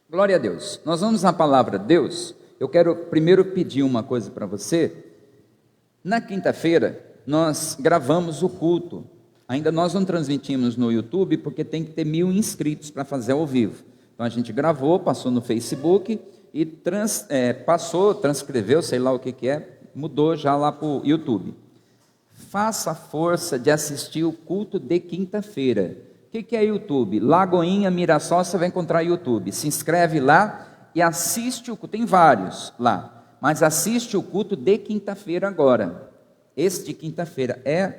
Glória a Deus. Nós vamos à palavra de Deus. Eu quero primeiro pedir uma coisa para você. Na quinta-feira, nós gravamos o culto. Ainda nós não transmitimos no YouTube, porque tem que ter 1000 inscritos para fazer ao vivo. Então a gente gravou, passou no Facebook e transcreveu, sei lá o que é, mudou já lá para o YouTube. Faça a força de assistir o culto de quinta-feira. O que é YouTube? Lagoinha, Mirassol, você vai encontrar YouTube. Se inscreve lá e assiste o culto. Tem vários lá, mas assiste o culto de quinta-feira agora. Esse de quinta-feira é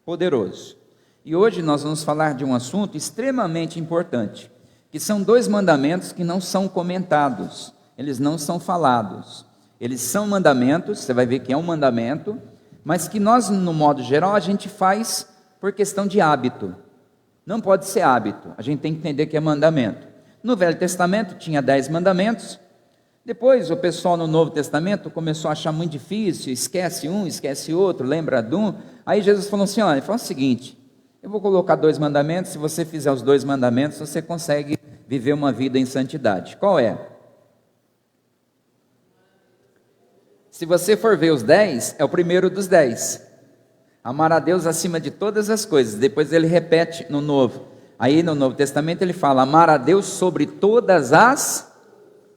poderoso. E hoje nós vamos falar de um assunto extremamente importante, que são 2 mandamentos que não são comentados, eles não são falados. Eles são mandamentos, você vai ver que é um mandamento, mas que nós, no modo geral, a gente faz por questão de hábito. Não pode ser hábito, a gente tem que entender que é mandamento. No Velho Testamento tinha 10 mandamentos, depois o pessoal no Novo Testamento começou a achar muito difícil, esquece um, esquece outro, lembra de um. Aí Jesus falou assim, olha, faz o seguinte, eu vou colocar 2 mandamentos, se você fizer os 2 mandamentos, você consegue viver uma vida em santidade. Qual é? Se você for ver os 10, é o primeiro dos 10. Amar a Deus acima de todas as coisas. Depois ele repete no Novo. Aí no Novo Testamento ele fala, amar a Deus sobre todas as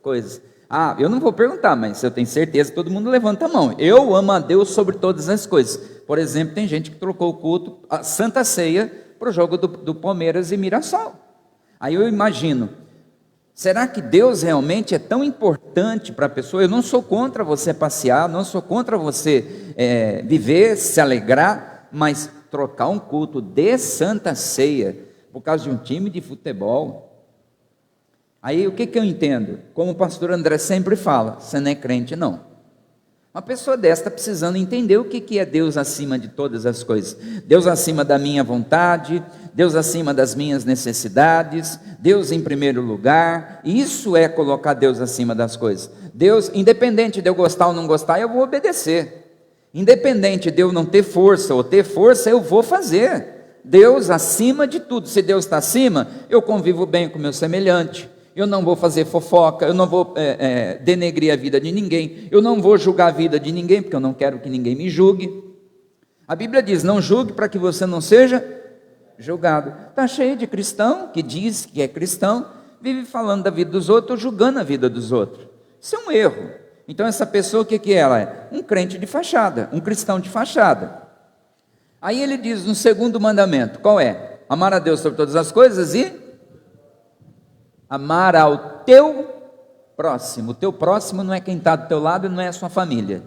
coisas. Ah, eu não vou perguntar, mas eu tenho certeza que todo mundo levanta a mão. Eu amo a Deus sobre todas as coisas. Por exemplo, tem gente que trocou o culto, a Santa Ceia, para o jogo do Palmeiras e Mirassol. Aí eu imagino, será que Deus realmente é tão importante para a pessoa? Eu não sou contra você passear, não sou contra você viver, se alegrar, mas trocar um culto de Santa Ceia por causa de um time de futebol. Aí o que eu entendo? Como o pastor André sempre fala, você não é crente não. Uma pessoa dessa está precisando entender o que é Deus acima de todas as coisas. Deus acima da minha vontade, Deus acima das minhas necessidades, Deus em primeiro lugar. Isso é colocar Deus acima das coisas. Deus, independente de eu gostar ou não gostar, eu vou obedecer. Independente de eu não ter força ou ter força, eu vou fazer. Deus acima de tudo. Se Deus está acima, eu convivo bem com o meu semelhante. Eu não vou fazer fofoca, eu não vou denegrir a vida de ninguém, eu não vou julgar a vida de ninguém, porque eu não quero que ninguém me julgue. A Bíblia diz, não julgue para que você não seja julgado. Está cheio de cristão que diz que é cristão, vive falando da vida dos outros, julgando a vida dos outros. Isso é um erro. Então essa pessoa, o que ela é? Um crente de fachada, um cristão de fachada. Aí ele diz no segundo mandamento, qual é? Amar a Deus sobre todas as coisas e amar ao teu próximo. O teu próximo não é quem está do teu lado e não é a sua família.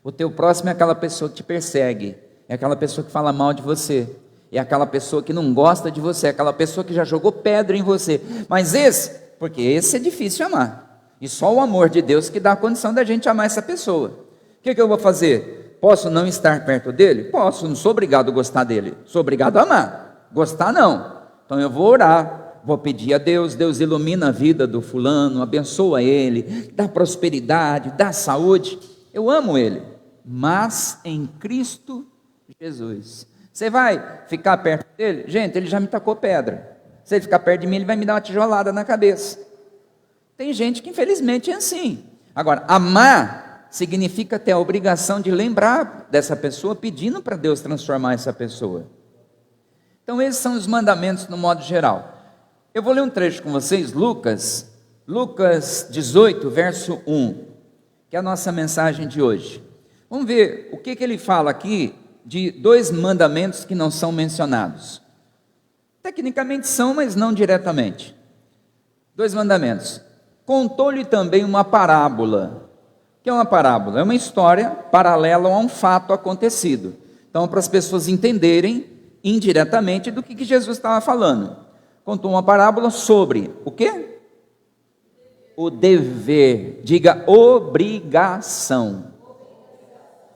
O teu próximo é aquela pessoa que te persegue, é aquela pessoa que fala mal de você, é aquela pessoa que não gosta de você, é aquela pessoa que já jogou pedra em você. Mas porque esse é difícil amar. E só o amor de Deus que dá a condição da gente amar essa pessoa. O que eu vou fazer? Posso não estar perto dele? Posso, não sou obrigado a gostar dele. Sou obrigado a amar. Gostar não. Então eu vou orar. Vou pedir a Deus, Deus ilumina a vida do fulano, abençoa ele, dá prosperidade, dá saúde. Eu amo ele, mas em Cristo Jesus. Você vai ficar perto dele? Gente, ele já me tacou pedra. Se ele ficar perto de mim, ele vai me dar uma tijolada na cabeça. Tem gente que infelizmente é assim. Agora, amar significa ter a obrigação de lembrar dessa pessoa, pedindo para Deus transformar essa pessoa. Então esses são os mandamentos no modo geral. Eu vou ler um trecho com vocês, Lucas 18, verso 1, que é a nossa mensagem de hoje. Vamos ver o que ele fala aqui de 2 mandamentos que não são mencionados. Tecnicamente são, mas não diretamente. 2 mandamentos. Contou-lhe também uma parábola. O que é uma parábola? É uma história paralela a um fato acontecido. Então, para as pessoas entenderem indiretamente do que Jesus estava falando. Contou uma parábola sobre o quê? O dever. Diga obrigação.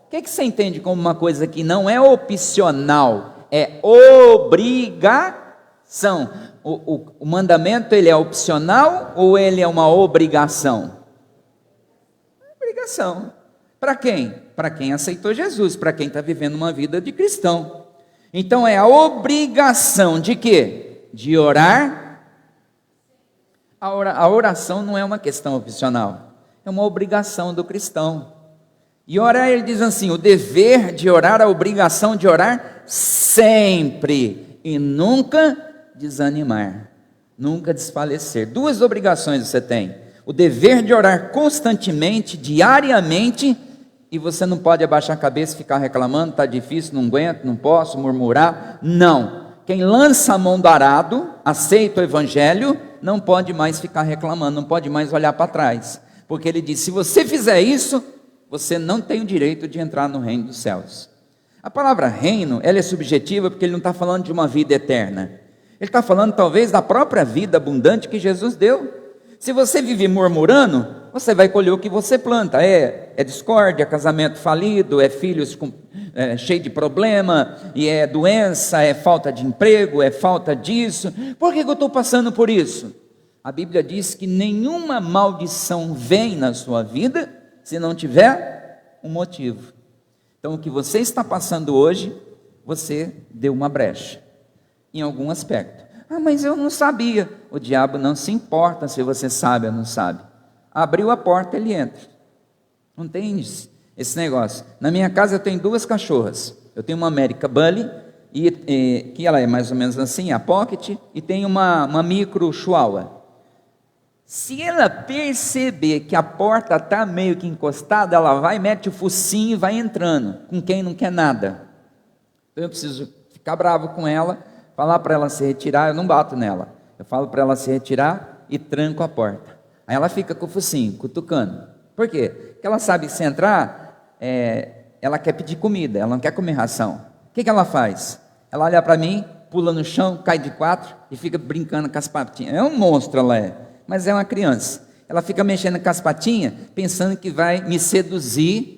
O que você entende como uma coisa que não é opcional, é obrigação? O mandamento, ele é opcional ou ele é uma obrigação? Obrigação. Para quem? Para quem aceitou Jesus, para quem está vivendo uma vida de cristão. Então é a obrigação de quê? De orar A oração não é uma questão opcional, é uma obrigação do cristão. E orar, ele diz assim: o dever de orar, a obrigação de orar sempre e nunca desanimar, nunca desfalecer. Duas obrigações você tem: o dever de orar constantemente, diariamente, e você não pode abaixar a cabeça e ficar reclamando, está difícil, não aguento, não posso, murmurar. Não. Quem lança a mão do arado, aceita o evangelho, não pode mais ficar reclamando, não pode mais olhar para trás, porque ele diz: se você fizer isso, você não tem o direito de entrar no reino dos céus. A palavra reino, ela é subjetiva, porque ele não está falando de uma vida eterna, ele está falando talvez da própria vida abundante que Jesus deu. Se você vive murmurando, você vai colher o que você planta. É discórdia, é casamento falido, é filhos cheio de problema, e é doença, é falta de emprego, é falta disso. Por que eu estou passando por isso? A Bíblia diz que nenhuma maldição vem na sua vida se não tiver um motivo. Então o que você está passando hoje, você deu uma brecha, em algum aspecto. Mas eu não sabia. O diabo não se importa se você sabe ou não sabe. Abriu a porta, ele entra. Não tem esse negócio. Na minha casa eu tenho 2 cachorras. Eu tenho uma American Bully, que ela é mais ou menos assim, a Pocket, e tem uma micro Chihuahua. Se ela perceber que a porta está meio que encostada, ela vai, mete o focinho e vai entrando, com quem não quer nada. Então eu preciso ficar bravo com ela, falar para ela se retirar. Eu não bato nela, eu falo para ela se retirar e tranco a porta. Aí ela fica com o focinho, cutucando. Por quê? Porque ela sabe que se entrar, ela quer pedir comida, ela não quer comer ração. O que ela faz? Ela olha para mim, pula no chão, cai de 4 e fica brincando com as patinhas. É um monstro, ela é, mas é uma criança. Ela fica mexendo com as patinhas, pensando que vai me seduzir.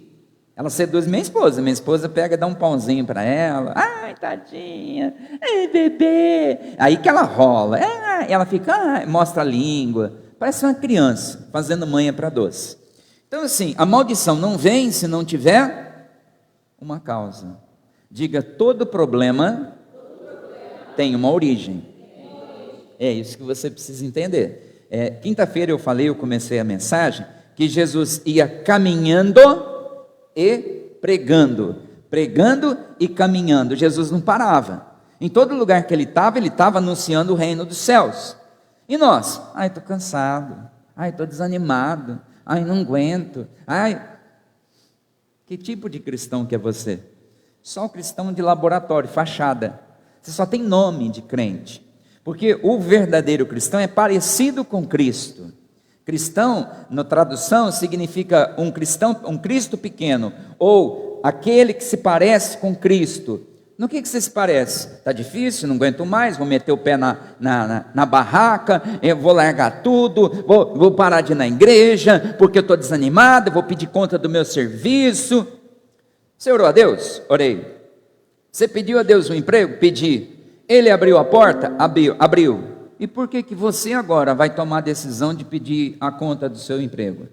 Ela seduz minha esposa pega e dá um pãozinho para ela. Ai, tadinha, ai, bebê. Aí que ela rola, ela fica, mostra a língua, parece uma criança, fazendo manha para doce. Então assim, a maldição não vem se não tiver uma causa. Diga: todo problema tem uma origem. É isso que você precisa entender. Quinta-feira eu comecei a mensagem, que Jesus ia caminhando e pregando e caminhando. Jesus não parava. Em todo lugar que ele estava anunciando o reino dos céus. E nós? Estou cansado, estou desanimado, não aguento, Que tipo de cristão que é você? Só um cristão de laboratório, fachada. Você só tem nome de crente. Porque o verdadeiro cristão é parecido com Cristo. Cristão, na tradução, significa um Cristo pequeno, ou aquele que se parece com Cristo. No que você se parece? Está difícil, não aguento mais, vou meter o pé na barraca, eu vou largar tudo, vou parar de ir na igreja, porque eu estou desanimado, vou pedir conta do meu serviço. Você orou a Deus? Orei. Você pediu a Deus um emprego? Pedi. Ele abriu a porta? Abriu. E por que você agora vai tomar a decisão de pedir a conta do seu emprego?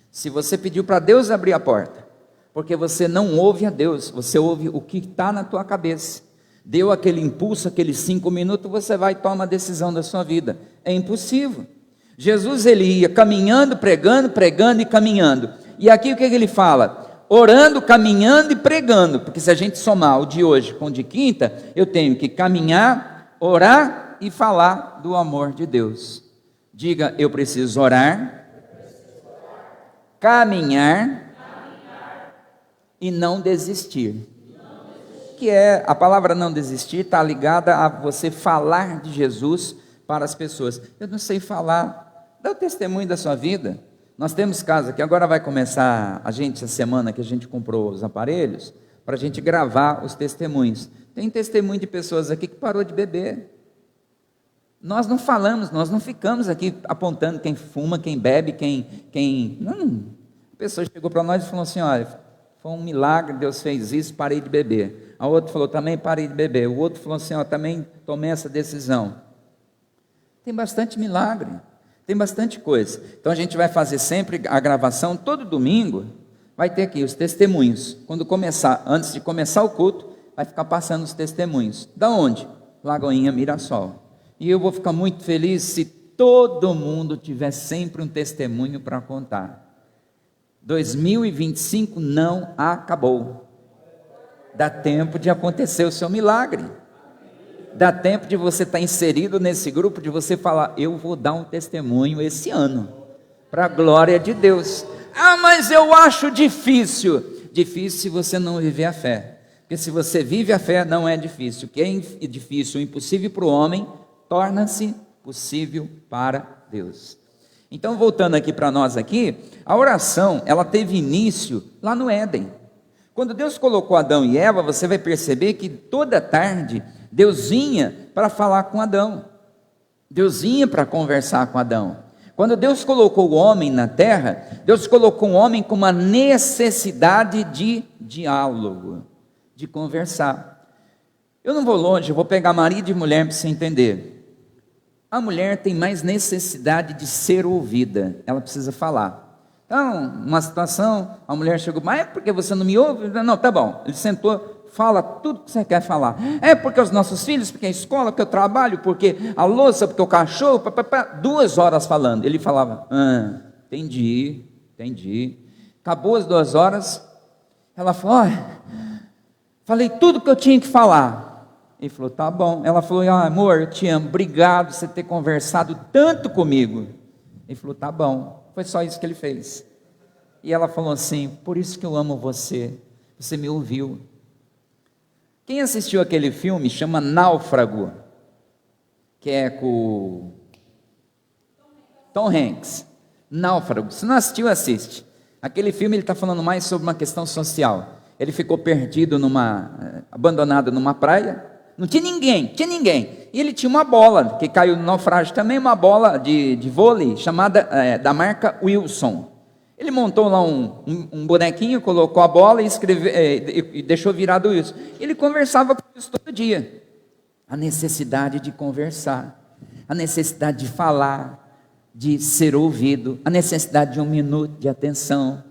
Se você pediu para Deus abrir a porta, porque você não ouve a Deus, você ouve o que está na tua cabeça. Deu aquele impulso, aqueles 5 minutos, você vai tomar a decisão da sua vida. É impossível. Jesus, ele ia caminhando, pregando e caminhando. E aqui o que ele fala? Orando, caminhando e pregando, porque se a gente somar o de hoje com o de quinta, eu tenho que caminhar, orar e falar do amor de Deus. Diga: eu preciso orar, caminhar e não desistir. Que a palavra não desistir está ligada a você falar de Jesus para as pessoas. Eu não sei falar, dá o testemunho da sua vida. Nós temos casa que agora vai começar, essa semana que a gente comprou os aparelhos, para a gente gravar os testemunhos. Tem testemunho de pessoas aqui que parou de beber. Nós não falamos, nós não ficamos aqui apontando quem fuma, quem bebe, quem... Não. A pessoa chegou para nós e falou assim: olha, foi um milagre, Deus fez isso, parei de beber. A outra falou: também parei de beber. O outro falou assim: também tomei essa decisão. Tem bastante milagre. Tem bastante coisa. Então a gente vai fazer sempre a gravação, todo domingo vai ter aqui os testemunhos. Antes de começar o culto, vai ficar passando os testemunhos. Da onde? Lagoinha Mirassol. E eu vou ficar muito feliz se todo mundo tiver sempre um testemunho para contar. 2025 não acabou. Dá tempo de acontecer o seu milagre. Dá tempo de você estar inserido nesse grupo, de você falar: eu vou dar um testemunho esse ano, para a glória de Deus. Ah, mas eu acho difícil. Difícil se você não viver a fé. Porque se você vive a fé, não é difícil. O que é difícil, impossível para o homem, torna-se possível para Deus. Então, voltando aqui para nós aqui, a oração, ela teve início lá no Éden. Quando Deus colocou Adão e Eva, você vai perceber que toda tarde Deus vinha para falar com Adão. Deus vinha para conversar com Adão. Quando Deus colocou o homem na terra, Deus colocou o homem com uma necessidade de diálogo, de conversar. Eu não vou longe, eu vou pegar marido e mulher para você entender. A mulher tem mais necessidade de ser ouvida, ela precisa falar. Então, uma situação, a mulher chegou: mas é porque você não me ouve? Não, tá bom. Ele sentou: fala tudo que você quer falar. É porque os nossos filhos, porque a escola, porque o trabalho, porque a louça, porque o cachorro, 2 horas falando. Ele falava: entendi. Acabou as 2 horas, ela falou: falei tudo que eu tinha que falar. Ele falou: tá bom. Ela falou: amor, eu te amo, obrigado por você ter conversado tanto comigo. Ele falou: tá bom. Foi só isso que ele fez. E ela falou assim: por isso que eu amo você, você me ouviu. Quem assistiu aquele filme chama Náufrago, que é com Tom Hanks. Náufrago, se não assistiu, assiste. Aquele filme ele está falando mais sobre uma questão social. Ele ficou perdido abandonado numa praia, não tinha ninguém. E ele tinha uma bola, que caiu no naufrágio também, uma bola de vôlei, chamada, da marca Wilson. Ele montou lá um bonequinho, colocou a bola e deixou virado isso. Ele conversava com isso todo dia. A necessidade de conversar, a necessidade de falar, de ser ouvido, a necessidade de 1 minuto de atenção.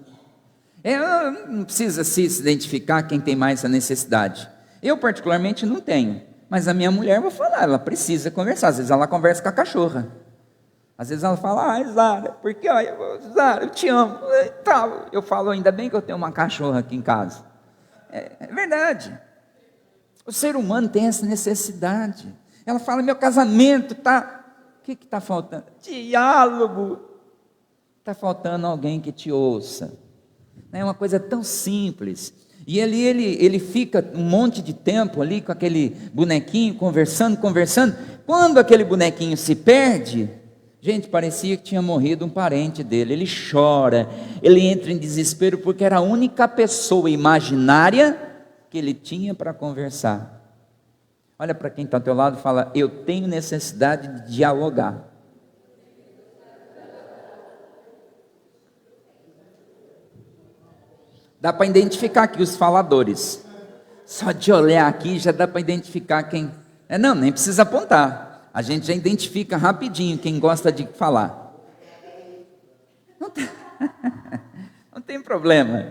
Não precisa se identificar quem tem mais essa necessidade. Eu particularmente não tenho, mas a minha mulher, vou falar, ela precisa conversar. Às vezes ela conversa com a cachorra. Às vezes ela fala: Zara, porque Zara, eu te amo. Eu falo: ainda bem que eu tenho uma cachorra aqui em casa. É verdade. O ser humano tem essa necessidade. Ela fala: meu casamento está... O que está faltando? Diálogo. Está faltando alguém que te ouça. É uma coisa tão simples. E ele fica um monte de tempo ali com aquele bonequinho, conversando. Quando aquele bonequinho se perde, gente, parecia que tinha morrido um parente dele. Ele chora, ele entra em desespero, porque era a única pessoa imaginária que ele tinha para conversar. Olha para quem está ao teu lado e fala: eu tenho necessidade de dialogar. Dá para identificar aqui os faladores. Só de olhar aqui já dá para identificar quem... Não, nem precisa apontar. A gente já identifica rapidinho quem gosta de falar. Não tem problema.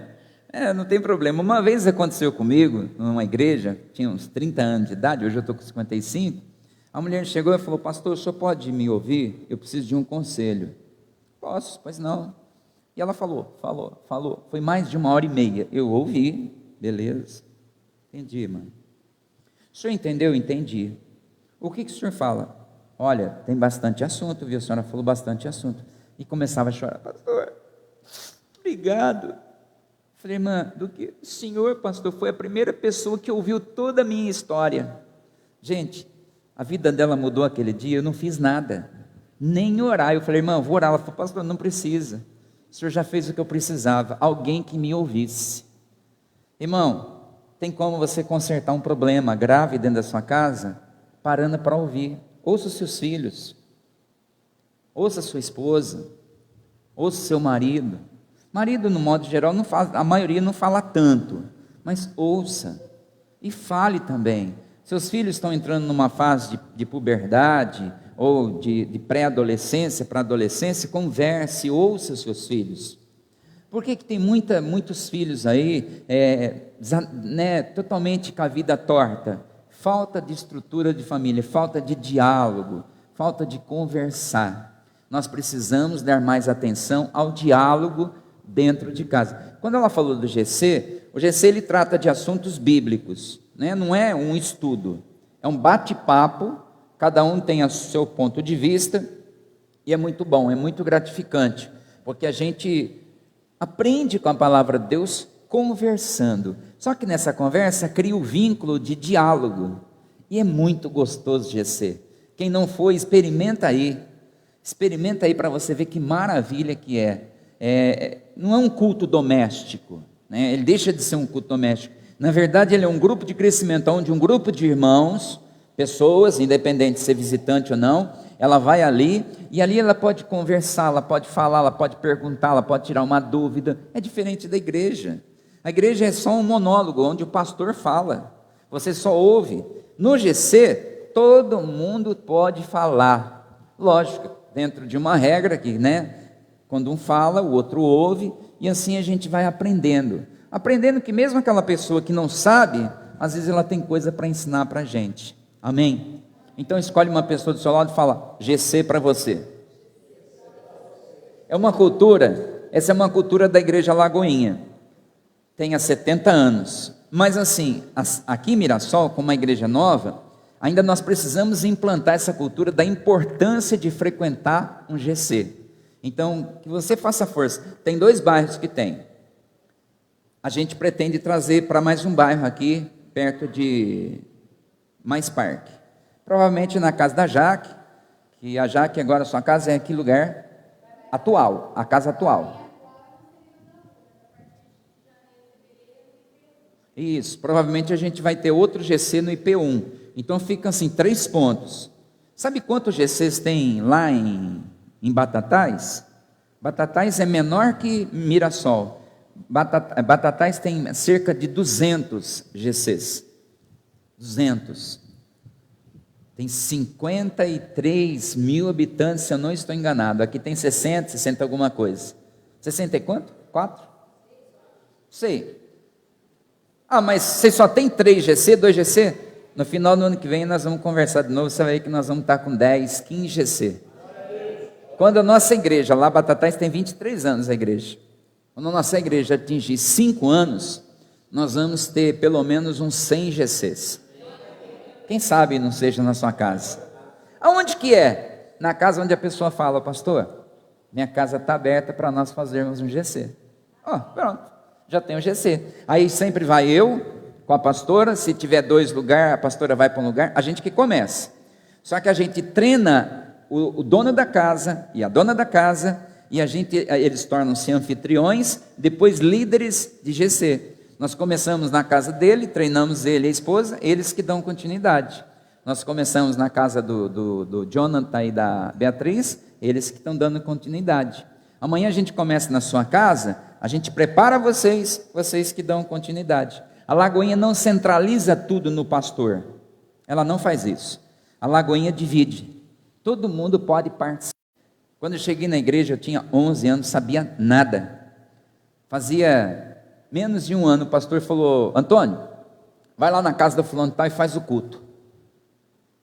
Não tem problema. Uma vez aconteceu comigo, numa igreja, tinha uns 30 anos de idade, hoje eu estou com 55. A mulher chegou e falou: pastor, o senhor pode me ouvir? Eu preciso de um conselho. Posso, pois não. E ela falou. Foi mais de 1h30. Eu ouvi, beleza. Entendi, mano. O senhor entendeu? Entendi. O que o senhor fala? Olha, tem bastante assunto, viu? A senhora falou bastante assunto. E começava a chorar: pastor, obrigado. Falei: irmã, do que? O senhor, pastor, foi a primeira pessoa que ouviu toda a minha história. Gente, a vida dela mudou aquele dia, eu não fiz nada, nem orar. Eu falei: irmã, vou orar. Ela falou: pastor, não precisa. O senhor já fez o que eu precisava, alguém que me ouvisse. Irmão, tem como você consertar um problema grave dentro da sua casa, parando para ouvir. Ouça os seus filhos, ouça a sua esposa, ouça o seu marido. Marido, no modo geral, não fala, a maioria não fala tanto, mas ouça e fale também. Seus filhos estão entrando numa fase de puberdade, ou de pré-adolescência para adolescência, converse, ouça seus filhos. Por que tem muitos filhos aí, totalmente com a vida torta? Falta de estrutura de família, falta de diálogo, falta de conversar. Nós precisamos dar mais atenção ao diálogo dentro de casa. Quando ela falou do GC, o GC ele trata de assuntos bíblicos, né? Não é um estudo, é um bate-papo, cada um tem o seu ponto de vista, e é muito bom, é muito gratificante, porque a gente aprende com a palavra de Deus conversando. Só que nessa conversa cria o vínculo de diálogo, e é muito gostoso GC. Quem não foi, experimenta aí para você ver que maravilha que não é um culto doméstico, né? Ele deixa de ser um culto doméstico, na verdade ele é um grupo de crescimento, onde um grupo de irmãos, pessoas, independente de ser visitante ou não, ela vai ali, e ali ela pode conversar, ela pode falar, ela pode perguntar, ela pode tirar uma dúvida. É diferente da igreja. A igreja é só um monólogo, onde o pastor fala, você só ouve. No GC, todo mundo pode falar, lógico, dentro de uma regra que, né, quando um fala, o outro ouve, e assim a gente vai aprendendo que mesmo aquela pessoa que não sabe, às vezes ela tem coisa para ensinar para a gente, amém? Então escolhe uma pessoa do seu lado e fala, GC para você. Essa é uma cultura da igreja Lagoinha, tem há 70 anos, mas assim, aqui em Mirassol, como uma igreja nova, ainda nós precisamos implantar essa cultura da importância de frequentar um GC. Então, que você faça força. Tem 2 bairros que tem. A gente pretende trazer para mais um bairro aqui, perto de Mais Parque. Provavelmente na casa da Jaque, que a Jaque agora, sua casa é que lugar? Atual, a casa atual. Isso, provavelmente a gente vai ter outro GC no IP1. Então ficam assim 3 pontos. Sabe quantos GCs tem lá em Batatais? Batatais é menor que Mirassol. Batatais tem cerca de 200 GCs. 200. Tem 53 mil habitantes, se eu não estou enganado. Aqui tem 60 alguma coisa. 60 e quanto? 4? Sei. Ah, mas você só tem 3 GC, 2 GC? No final do ano que vem nós vamos conversar de novo, você vai ver que nós vamos estar com 10, 15 GC. Quando a nossa igreja, lá Batatais tem 23 anos a igreja. Quando a nossa igreja atingir 5 anos, nós vamos ter pelo menos uns 100 GCs. Quem sabe não seja na sua casa. Aonde que é? Na casa onde a pessoa fala, pastor, minha casa está aberta para nós fazermos um GC. Pronto, já tem um GC. Aí sempre vai eu com a pastora, se tiver 2 lugares, a pastora vai para um lugar, a gente que começa. Só que a gente treina o dono da casa e a dona da casa, e eles tornam-se anfitriões, depois líderes de GC. Nós começamos na casa dele, treinamos ele e a esposa, eles que dão continuidade. Nós começamos na casa do Jonathan e da Beatriz, eles que estão dando continuidade. Amanhã a gente começa na sua casa, a gente prepara vocês que dão continuidade. A Lagoinha não centraliza tudo no pastor, ela não faz isso. A Lagoinha divide, todo mundo pode participar. Quando eu cheguei na igreja, eu tinha 11 anos, sabia nada. Fazia menos de um ano, o pastor falou, Antônio, vai lá na casa da fulano tal e faz o culto.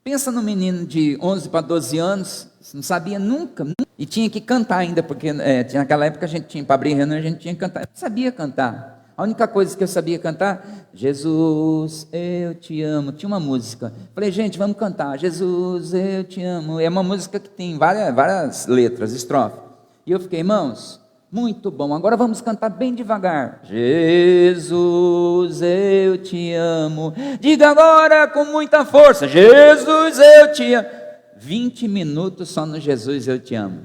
Pensa no menino de 11 para 12 anos, não sabia nunca, e tinha que cantar ainda, porque naquela época a gente tinha, para abrir reunião, a gente tinha que cantar, eu não sabia cantar. A única coisa que eu sabia cantar, Jesus, eu te amo. Tinha uma música. Falei, gente, vamos cantar. Jesus, eu te amo. É uma música que tem várias letras, estrofe. E eu fiquei, irmãos, muito bom. Agora vamos cantar bem devagar. Jesus, eu te amo. Diga agora com muita força. Jesus, eu te amo. 20 minutos só no Jesus, eu te amo.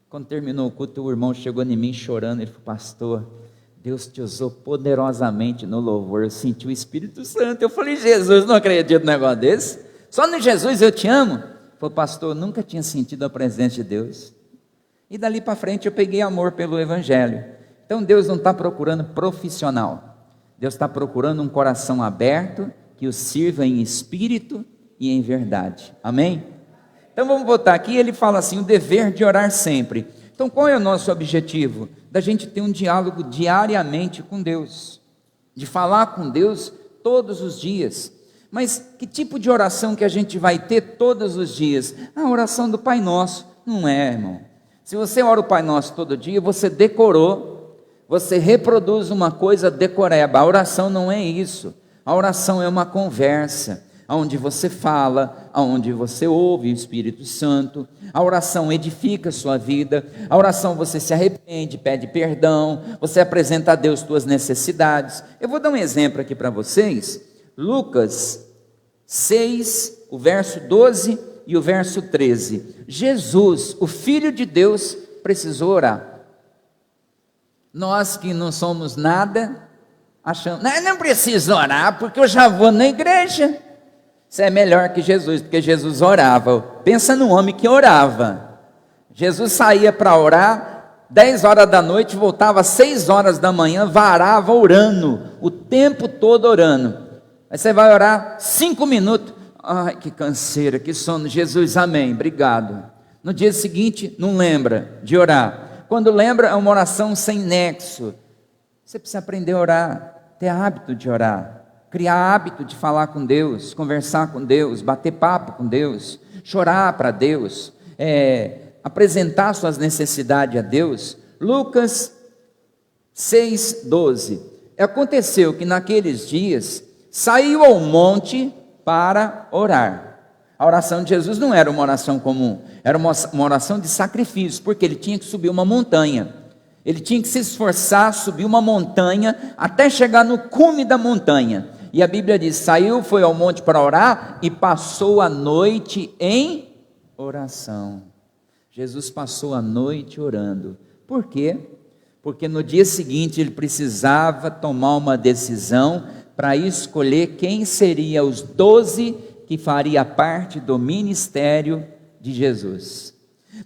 Quando terminou o culto, o irmão chegou em mim chorando. Ele falou, pastor, Deus te usou poderosamente no louvor, eu senti o Espírito Santo. Eu falei, Jesus, não acredito num negócio desse. Só no Jesus eu te amo. Ele falou, pastor, eu nunca tinha sentido a presença de Deus. E dali para frente eu peguei amor pelo Evangelho. Então Deus não está procurando profissional. Deus está procurando um coração aberto, que o sirva em espírito e em verdade. Amém? Então vamos voltar aqui, ele fala assim, o dever de orar sempre. Então qual é o nosso objetivo? Da gente ter um diálogo diariamente com Deus, de falar com Deus todos os dias, Mas que tipo de oração que a gente vai ter todos os dias? A oração do Pai Nosso. Não é, irmão. Se você ora o Pai Nosso todo dia, você decorou, você reproduz uma coisa decoreba. A oração não é isso. A oração é uma conversa, onde você fala, onde você ouve o Espírito Santo. A oração edifica a sua vida. A oração você se arrepende, pede perdão, você apresenta a Deus suas necessidades. Eu vou dar um exemplo aqui para vocês. Lucas 6, o verso 12 e o verso 13. Jesus, o Filho de Deus, precisou orar. Nós que não somos nada, achamos, não preciso orar, porque eu já vou na igreja. Isso é melhor que Jesus, porque Jesus orava. Pensa no homem que orava. Jesus saía para orar, 10 horas da noite, voltava às 6 horas da manhã, varava orando, o tempo todo orando. Aí você vai orar 5 minutos, ai que canseira, que sono, Jesus, amém, obrigado. No dia seguinte, não lembra de orar. Quando lembra, é uma oração sem nexo. Você precisa aprender a orar, ter hábito de orar. Criar hábito de falar com Deus, conversar com Deus, bater papo com Deus, chorar para Deus, apresentar suas necessidades a Deus. Lucas 6:12. Aconteceu que naqueles dias saiu ao monte para orar. A oração de Jesus não era uma oração comum, era uma oração de sacrifício, porque ele tinha que subir uma montanha. Ele tinha que se esforçar, subir uma montanha, até chegar no cume da montanha. E a Bíblia diz, saiu, foi ao monte para orar, e passou a noite em oração. Jesus passou a noite orando. Por quê? Porque no dia seguinte ele precisava tomar uma decisão, para escolher quem seria os 12 que faria parte do ministério de Jesus.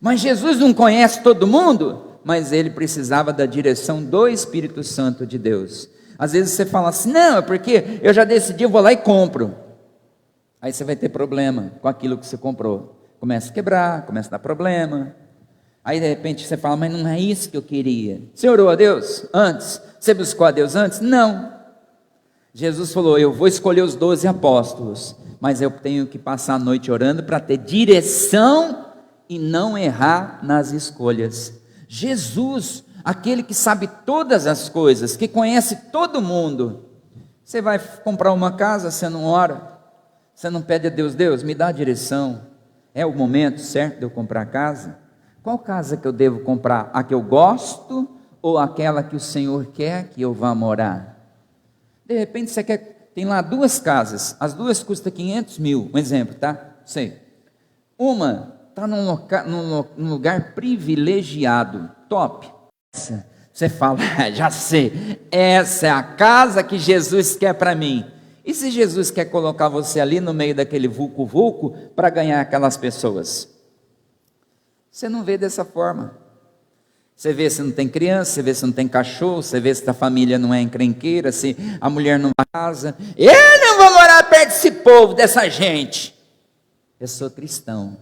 Mas Jesus não conhece todo mundo, mas ele precisava da direção do Espírito Santo de Deus. Às vezes você fala assim, não, é porque eu já decidi, eu vou lá e compro. Aí você vai ter problema com aquilo que você comprou. Começa a quebrar, começa a dar problema. Aí de repente você fala, mas não é isso que eu queria. Você orou a Deus antes? Você buscou a Deus antes? Não. Jesus falou, eu vou escolher os 12 apóstolos, mas eu tenho que passar a noite orando para ter direção e não errar nas escolhas. Jesus, aquele que sabe todas as coisas, que conhece todo mundo. Você vai comprar uma casa, você não ora, você não pede a Deus, Deus, me dá a direção, é o momento certo de eu comprar a casa? Qual casa que eu devo comprar? A que eu gosto ou aquela que o Senhor quer que eu vá morar? De repente você quer, tem lá 2 casas, as 2 custam 500 mil, um exemplo, tá? Sei. Uma está num lugar privilegiado, top. Você fala, já sei, essa é a casa que Jesus quer para mim. E se Jesus quer colocar você ali no meio daquele vulco-vulco para ganhar aquelas pessoas? Você não vê dessa forma. Você vê se não tem criança, você vê se não tem cachorro, você vê se a família não é encrenqueira, se a mulher não vai casa. Eu não vou morar perto desse povo, dessa gente. Eu sou cristão.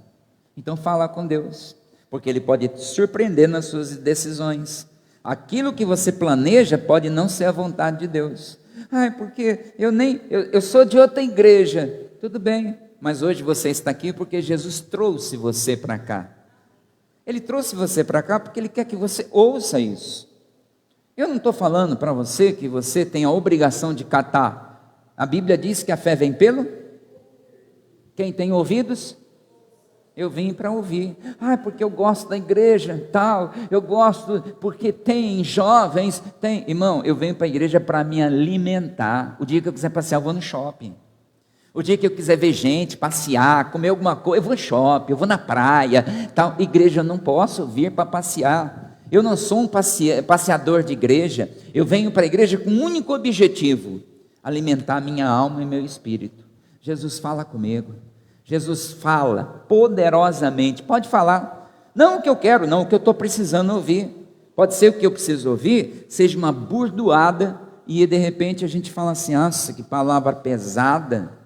Então fala com Deus, porque Ele pode te surpreender nas suas decisões. Aquilo que você planeja pode não ser a vontade de Deus. Porque eu sou de outra igreja. Tudo bem, mas hoje você está aqui porque Jesus trouxe você para cá. Ele trouxe você para cá porque Ele quer que você ouça isso. Eu não estou falando para você que você tem a obrigação de catar. A Bíblia diz que a fé vem pelo? Quem tem ouvidos? Eu vim para ouvir. Porque eu gosto da igreja, tal. Eu gosto porque tem jovens, tem. Irmão, eu venho para a igreja para me alimentar. O dia que eu quiser passear, eu vou no shopping. O dia que eu quiser ver gente, passear, comer alguma coisa, eu vou no shopping, eu vou na praia, tal. Igreja, eu não posso vir para passear. Eu não sou um passeador de igreja. Eu venho para a igreja com um único objetivo: alimentar minha alma e meu espírito. Jesus fala comigo. Jesus fala poderosamente. Pode falar. Não o que eu quero, não o que eu estou precisando ouvir. Pode ser o que eu preciso ouvir, seja uma burdoada, e de repente a gente fala assim, nossa, que palavra pesada.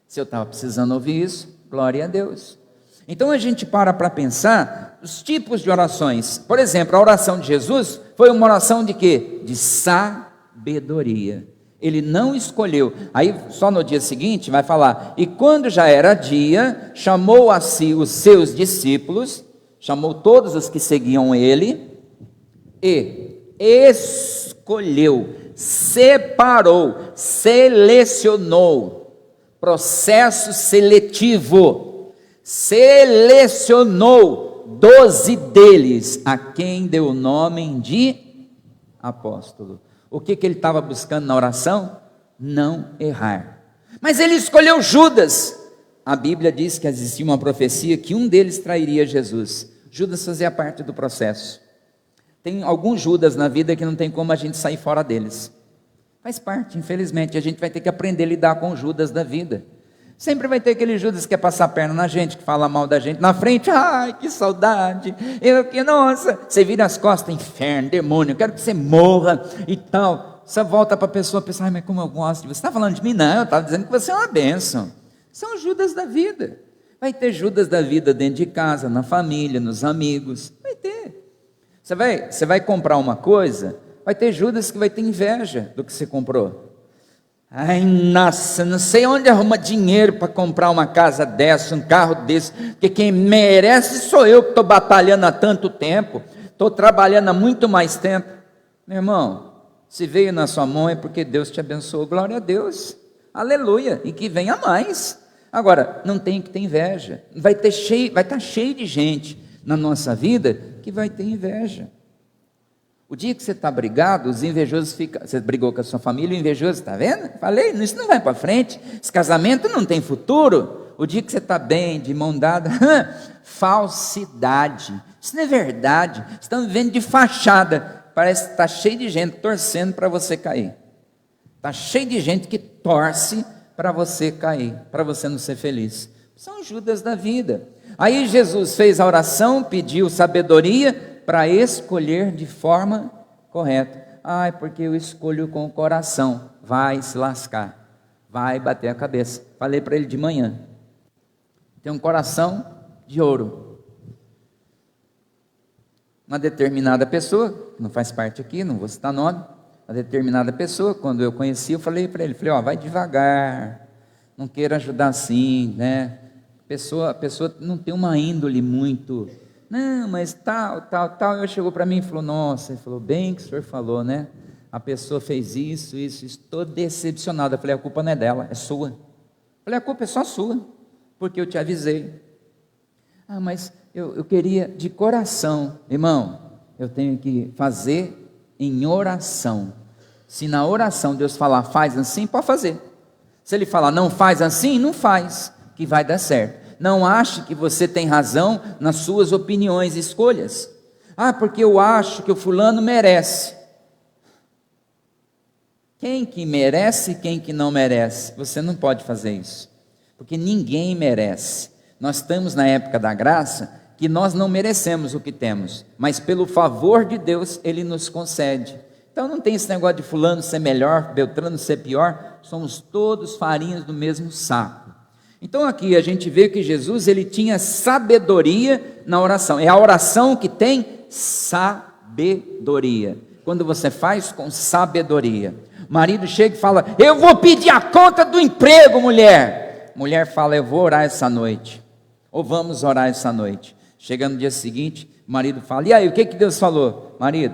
Se eu estava precisando ouvir isso, glória a Deus. Então a gente para pensar os tipos de orações. Por exemplo, a oração de Jesus foi uma oração de quê? De sabedoria. Ele não escolheu. Aí só no dia seguinte vai falar: e quando já era dia, chamou a si os seus discípulos, chamou todos os que seguiam ele, e escolheu, separou, selecionou, processo seletivo, selecionou 12 deles, a quem deu o nome de apóstolo. O que ele estava buscando na oração? Não errar. Mas ele escolheu Judas. A Bíblia diz que existia uma profecia que um deles trairia Jesus. Judas fazia parte do processo. Tem alguns Judas na vida que não tem como a gente sair fora deles. Faz parte, infelizmente. A gente vai ter que aprender a lidar com Judas da vida. Sempre vai ter aquele Judas que quer passar a perna na gente, que fala mal da gente na frente. Ai, que saudade, nossa, você vira as costas, inferno, demônio, eu quero que você morra e tal. Você volta para a pessoa, pensa: ai, mas como eu gosto de você. Você está falando de mim? Não, eu estava dizendo que você é uma bênção. São Judas da vida. Vai ter Judas da vida dentro de casa, na família, nos amigos, vai ter. Você vai comprar uma coisa, vai ter Judas que vai ter inveja do que você comprou. Ai, nossa, não sei onde arruma dinheiro para comprar uma casa dessa, um carro desse, porque quem merece sou eu, que estou batalhando há tanto tempo, estou trabalhando há muito mais tempo. Meu irmão, se veio na sua mão é porque Deus te abençoou, glória a Deus, aleluia, e que venha mais. Agora, não tem que ter inveja, vai estar cheio de gente na nossa vida que vai ter inveja. O dia que você está brigado, os invejosos ficam. Você brigou com a sua família, o invejoso, está vendo? Falei, isso não vai para frente. Esse casamento não tem futuro. O dia que você está bem, de mão dada, falsidade. Isso não é verdade. Estão vivendo de fachada. Parece que está cheio de gente torcendo para você cair. Está cheio de gente que torce para você cair, para você não ser feliz. São Judas da vida. Aí Jesus fez a oração, pediu sabedoria para escolher de forma correta. Ai, porque eu escolho com o coração. Vai se lascar, vai bater a cabeça. Falei para ele de manhã, tem um coração de ouro. Uma determinada pessoa, não faz parte aqui, não vou citar nome, uma determinada pessoa, quando eu conheci, eu falei para ele, vai devagar, não queira ajudar assim, né? A pessoa não tem uma índole muito... Não, mas tal, ele chegou para mim e falou: nossa, ele falou, bem que o senhor falou, né? A pessoa fez isso, estou decepcionado. Eu falei: a culpa não é dela, é sua. Eu falei: a culpa é só sua, porque eu te avisei. Ah, mas eu queria de coração. Irmão, eu tenho que fazer em oração. Se na oração Deus falar, faz assim, pode fazer. Se Ele falar, não faz assim, não faz, que vai dar certo. Não ache que você tem razão nas suas opiniões e escolhas. Ah, porque eu acho que o fulano merece. Quem que merece e quem que não merece? Você não pode fazer isso, porque ninguém merece. Nós estamos na época da graça, que nós não merecemos o que temos, mas pelo favor de Deus, Ele nos concede. Então não tem esse negócio de fulano ser melhor, Beltrano ser pior, somos todos farinhas do mesmo saco. Então aqui a gente vê que Jesus, ele tinha sabedoria na oração. É a oração que tem sabedoria. Quando você faz com sabedoria. O marido chega e fala: eu vou pedir a conta do emprego, mulher. Mulher fala: eu vou orar essa noite. Ou vamos orar essa noite. Chega no dia seguinte, o marido fala: e aí, o que Deus falou? Marido,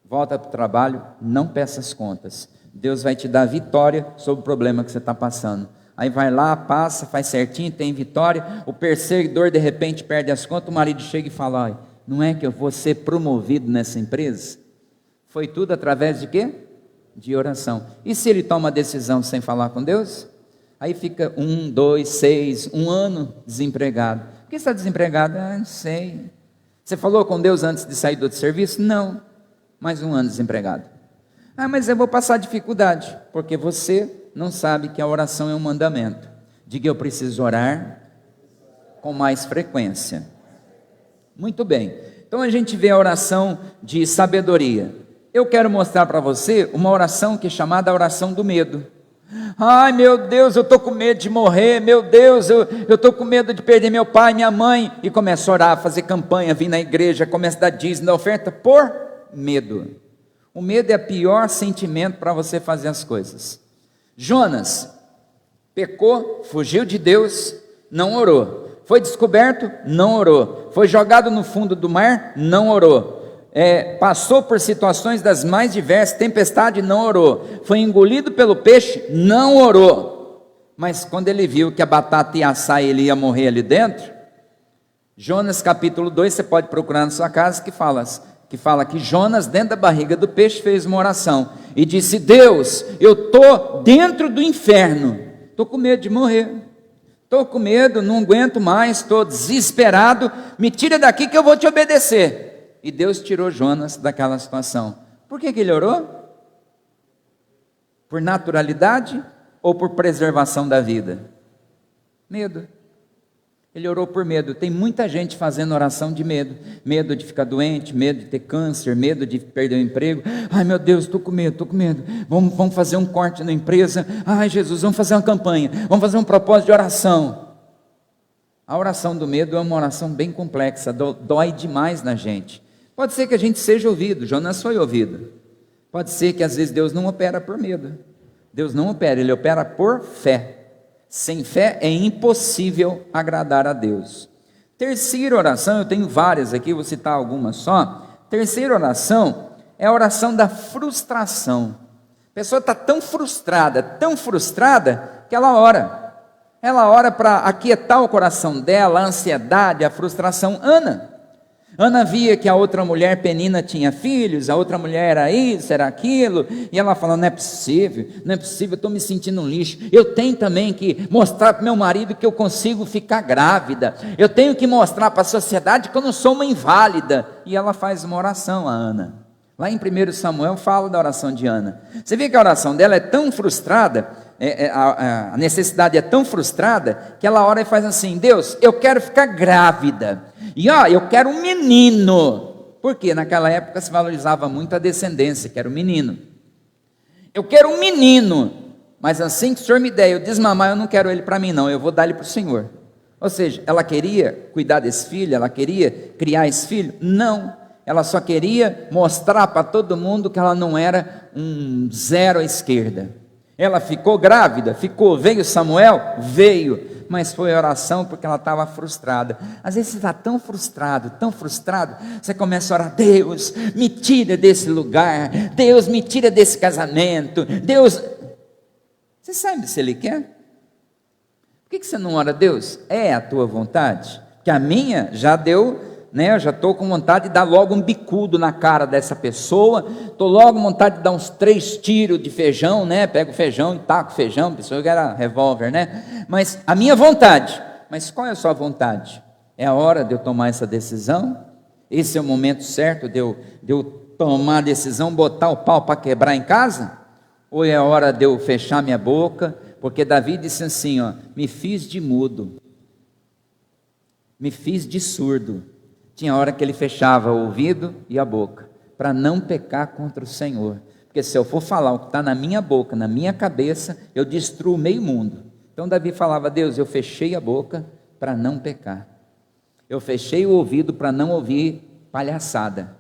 volta para o trabalho, não peça as contas. Deus vai te dar vitória sobre o problema que você está passando. Aí vai lá, passa, faz certinho, tem vitória. O perseguidor de repente perde as contas. O marido chega e fala: não é que eu vou ser promovido nessa empresa? Foi tudo através de quê? De oração. E se ele toma a decisão sem falar com Deus? Aí fica 1, 2, 6, 1 ano desempregado. Por que você está desempregado? Não sei. Você falou com Deus antes de sair do serviço? Não. Mais 1 ano desempregado. Mas eu vou passar dificuldade, porque você não sabe que a oração é um mandamento. Diga: eu preciso orar com mais frequência. Muito bem, então a gente vê a oração de sabedoria. Eu quero mostrar para você uma oração que é chamada a oração do medo. Ai, meu Deus, eu estou com medo de morrer, meu Deus, eu estou com medo de perder meu pai, minha mãe, e começa a orar, fazer campanha, vir na igreja, começa a dar dízimo, dar oferta, por medo. O medo é o pior sentimento para você fazer as coisas. Jonas pecou, fugiu de Deus, não orou. Foi descoberto, não orou. Foi jogado no fundo do mar, não orou. Passou por situações das mais diversas, tempestade, não orou. Foi engolido pelo peixe, não orou. Mas quando ele viu que a batata ia assar e ele ia morrer ali dentro, Jonas capítulo 2, você pode procurar na sua casa, que fala que Jonas, dentro da barriga do peixe, fez uma oração e disse: Deus, eu estou dentro do inferno, estou com medo de morrer, estou com medo, não aguento mais, estou desesperado, me tira daqui que eu vou te obedecer. E Deus tirou Jonas daquela situação. Por que ele orou? Por naturalidade ou por preservação da vida? Medo. Ele orou por medo. Tem muita gente fazendo oração de medo. Medo de ficar doente, medo de ter câncer, medo de perder o emprego. Ai meu Deus, estou com medo. Vamos fazer um corte na empresa. Ai Jesus, vamos fazer uma campanha. Vamos fazer um propósito de oração. A oração do medo é uma oração bem complexa. Dói demais na gente. Pode ser que a gente seja ouvido. Jonas foi ouvido. Pode ser que às vezes Deus não opera por medo. Deus não opera, Ele opera por fé. Sem fé é impossível agradar a Deus. Terceira oração, eu tenho várias aqui, vou citar algumas só. Terceira oração é a oração da frustração. A pessoa está tão frustrada, que ela ora. Ela ora para aquietar o coração dela, a ansiedade, a frustração. Ana via que a outra mulher, Penina, tinha filhos, a outra mulher era isso, era aquilo, e ela falou: não é possível, eu estou me sentindo um lixo, eu tenho também que mostrar para o meu marido que eu consigo ficar grávida, eu tenho que mostrar para a sociedade que eu não sou uma inválida. E ela faz uma oração, a Ana. Lá em 1 Samuel fala da oração de Ana. Você vê que a oração dela é tão frustrada, a necessidade é tão frustrada, que ela ora e faz assim: Deus, eu quero ficar grávida, e eu quero um menino, porque naquela época se valorizava muito a descendência, que era o menino. Eu quero um menino, mas assim que o Senhor me der, eu desmamar, eu não quero ele para mim não, eu vou dar ele para o Senhor. Ou seja, ela queria cuidar desse filho, ela queria criar esse filho? Não, ela só queria mostrar para todo mundo que ela não era um zero à esquerda. Ela ficou grávida? Ficou. Veio Samuel? Veio. Mas foi oração porque ela estava frustrada. Às vezes você está tão frustrado, você começa a orar: Deus, me tira desse lugar, Deus, me tira desse casamento, Deus. Você sabe se Ele quer? Por que você não ora: Deus, é a tua vontade? Porque a minha já deu, né? Eu já estou com vontade de dar logo um bicudo na cara dessa pessoa, estou logo com vontade de dar uns 3 tiros de feijão, né? Pego o feijão e taco o feijão, a pessoa que era revólver, né? Mas a minha vontade. Mas qual é a sua vontade? É a hora de eu tomar essa decisão? Esse é o momento certo de eu tomar a decisão, botar o pau para quebrar em casa? Ou é a hora de eu fechar minha boca? Porque Davi disse assim, me fiz de mudo, me fiz de surdo. Tinha hora que ele fechava o ouvido e a boca, para não pecar contra o Senhor. Porque se eu for falar o que está na minha boca, na minha cabeça, eu destruo meio mundo. Então Davi falava: Deus, eu fechei a boca para não pecar. Eu fechei o ouvido para não ouvir palhaçada.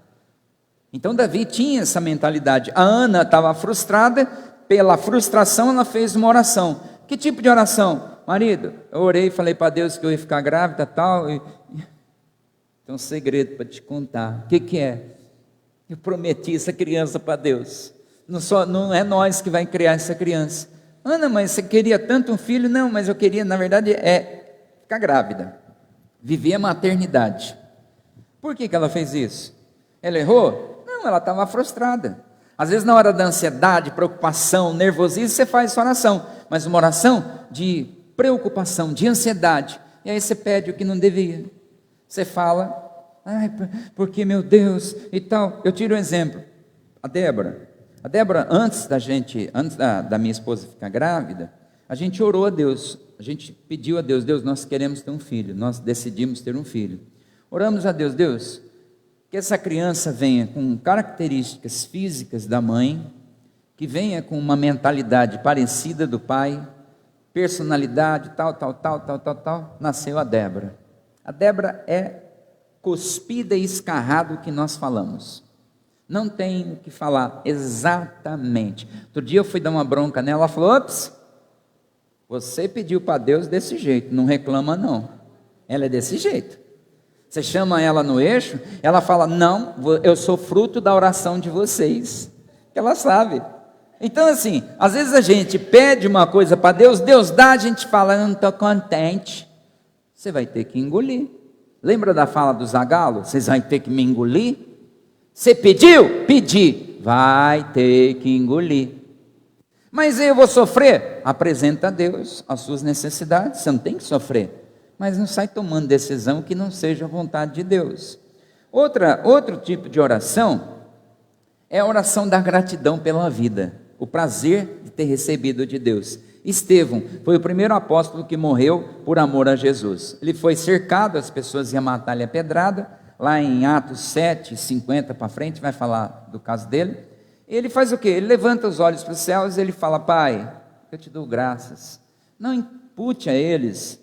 Então Davi tinha essa mentalidade. A Ana estava frustrada, pela frustração ela fez uma oração. Que tipo de oração? Marido, eu orei e falei para Deus que eu ia ficar grávida e tal. Tem um segredo para te contar. O que é? Eu prometi essa criança para Deus. Não é nós que vai criar essa criança. Ana, mas você queria tanto um filho? Não, mas eu queria, na verdade, ficar grávida. Viver a maternidade. Por que ela fez isso? Ela errou? Não, ela estava frustrada. Às vezes na hora da ansiedade, preocupação, nervosismo, você faz essa oração. Mas uma oração de preocupação, de ansiedade. E aí você pede o que não devia. Você fala: ai, porque meu Deus e tal. Eu tiro um exemplo. A Débora, antes da minha esposa ficar grávida, a gente orou a Deus, a gente pediu a Deus: Deus, nós queremos ter um filho, nós decidimos ter um filho. Oramos a Deus: Deus, que essa criança venha com características físicas da mãe, que venha com uma mentalidade parecida do pai, personalidade, tal. Nasceu a Débora. A Débora é cuspida e escarrado o que nós falamos. Não tem o que falar, exatamente. Outro dia eu fui dar uma bronca nela, ela falou: ops, você pediu para Deus desse jeito, não reclama não. Ela é desse jeito. Você chama ela no eixo, ela fala: não, eu sou fruto da oração de vocês. Ela sabe. Então assim, às vezes a gente pede uma coisa para Deus, Deus dá, a gente fala: eu não estou contente. Você vai ter que engolir. Lembra da fala do Zagalo? Vocês vão ter que me engolir? Você pediu? Pedi. Vai ter que engolir. Mas eu vou sofrer? Apresenta a Deus as suas necessidades. Você não tem que sofrer. Mas não sai tomando decisão que não seja a vontade de Deus. Outro tipo de oração é a oração da gratidão pela vida. O prazer de ter recebido de Deus. Estevão foi o primeiro apóstolo que morreu por amor a Jesus. Ele foi cercado, as pessoas iam matar ele a pedrada. Lá em Atos 7, 50 para frente, vai falar do caso dele. Ele faz o quê? Ele levanta os olhos para os céus e ele fala: Pai, eu te dou graças. Não impute a eles,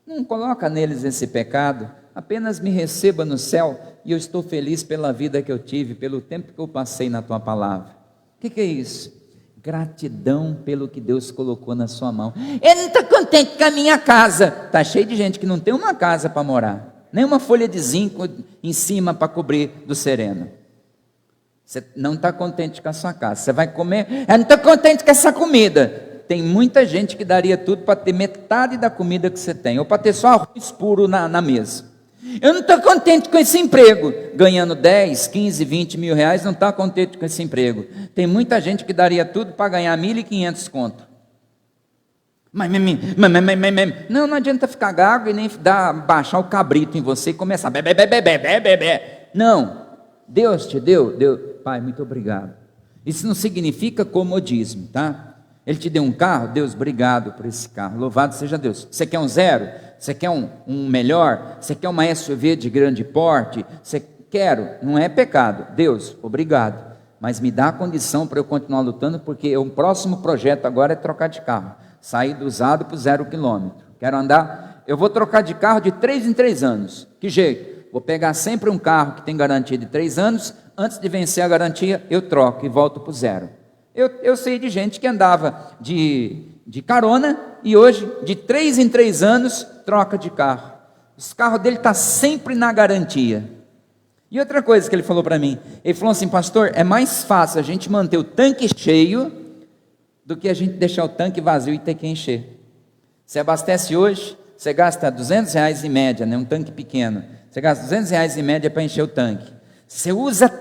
não coloca neles esse pecado, apenas me receba no céu e eu estou feliz pela vida que eu tive, pelo tempo que eu passei na tua palavra. O que é isso? Gratidão pelo que Deus colocou na sua mão. Eu não estou contente com a minha casa. Está cheio de gente que não tem uma casa para morar, nem uma folha de zinco em cima para cobrir do sereno. Você não está contente com a sua casa. Você vai comer: eu não estou contente com essa comida. Tem muita gente que daria tudo para ter metade da comida que você tem, ou para ter só arroz puro na mesa. Eu não estou contente com esse emprego, ganhando 10, 15, 20 mil reais, não está contente com esse emprego. Tem muita gente que daria tudo para ganhar 1.500 conto. Mas não adianta ficar gago e nem baixar o cabrito em você e começar bebê. Não, Deus te deu, Pai, muito obrigado. Isso não significa comodismo, tá? Ele te deu um carro, Deus, obrigado por esse carro, louvado seja Deus. Você quer um zero? Você quer um melhor? Você quer uma SUV de grande porte? Não é pecado. Deus, obrigado, mas me dá a condição para eu continuar lutando, porque o próximo projeto agora é trocar de carro, sair do usado para o 0 quilômetro. Quero andar, eu vou trocar de carro de 3 em 3 anos. Que jeito? Vou pegar sempre um carro que tem garantia de 3 anos, antes de vencer a garantia, eu troco e volto para o 0. Eu sei de gente que andava de carona e hoje, de 3 em 3 anos, troca de carro. Os carros dele estão sempre na garantia. E outra coisa que ele falou para mim, ele falou assim: pastor, é mais fácil a gente manter o tanque cheio do que a gente deixar o tanque vazio e ter que encher. Você abastece hoje, você gasta R$200 em média, né, um tanque pequeno. Você gasta R$200 em média para encher o tanque. Você usa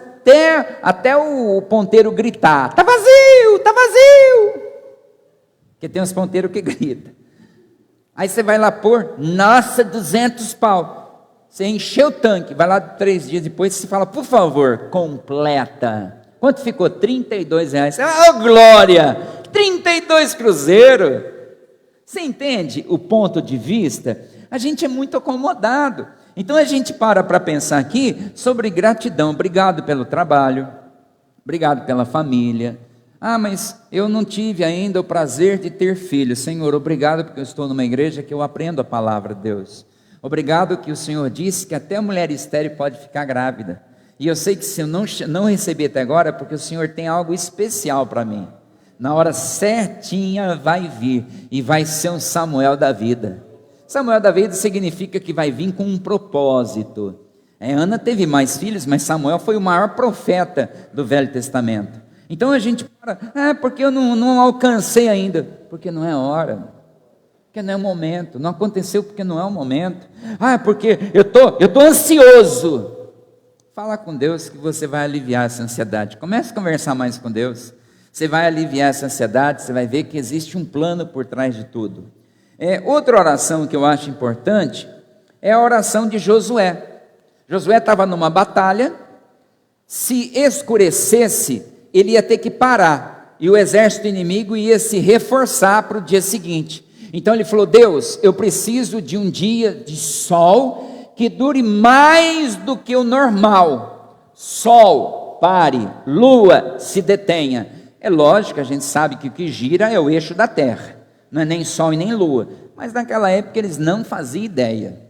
até o ponteiro gritar: está vazio, está vazio. Porque tem uns ponteiros que gritam. Aí você vai lá pôr, nossa, 200 pau. Você encheu o tanque, vai lá 3 dias depois, você fala: por favor, completa. Quanto ficou? R$32. Oh, glória! 32 cruzeiros. Você entende o ponto de vista? A gente é muito acomodado. Então a gente para pensar aqui sobre gratidão. Obrigado pelo trabalho, obrigado pela família. Mas eu não tive ainda o prazer de ter filhos. Senhor, obrigado porque eu estou numa igreja que eu aprendo a palavra de Deus. Obrigado que o Senhor disse que até a mulher estéril pode ficar grávida. E eu sei que se eu não recebi até agora, porque o Senhor tem algo especial para mim. Na hora certinha vai vir e vai ser um Samuel da vida. Samuel da vida significa que vai vir com um propósito. Ana teve mais filhos, mas Samuel foi o maior profeta do Velho Testamento. Então a gente porque eu não alcancei ainda, porque não é hora, porque não é o momento, não aconteceu porque não é o momento. Porque eu tô ansioso. Fala com Deus que você vai aliviar essa ansiedade. Comece a conversar mais com Deus. Você vai aliviar essa ansiedade, você vai ver que existe um plano por trás de tudo. Outra oração que eu acho importante é a oração de Josué. Josué estava numa batalha, se escurecesse, ele ia ter que parar, e o exército inimigo ia se reforçar para o dia seguinte. Então ele falou: Deus, eu preciso de um dia de sol que dure mais do que o normal. Sol, pare, lua, se detenha. É lógico, a gente sabe que o que gira é o eixo da terra, não é nem sol e nem lua, mas naquela época eles não faziam ideia.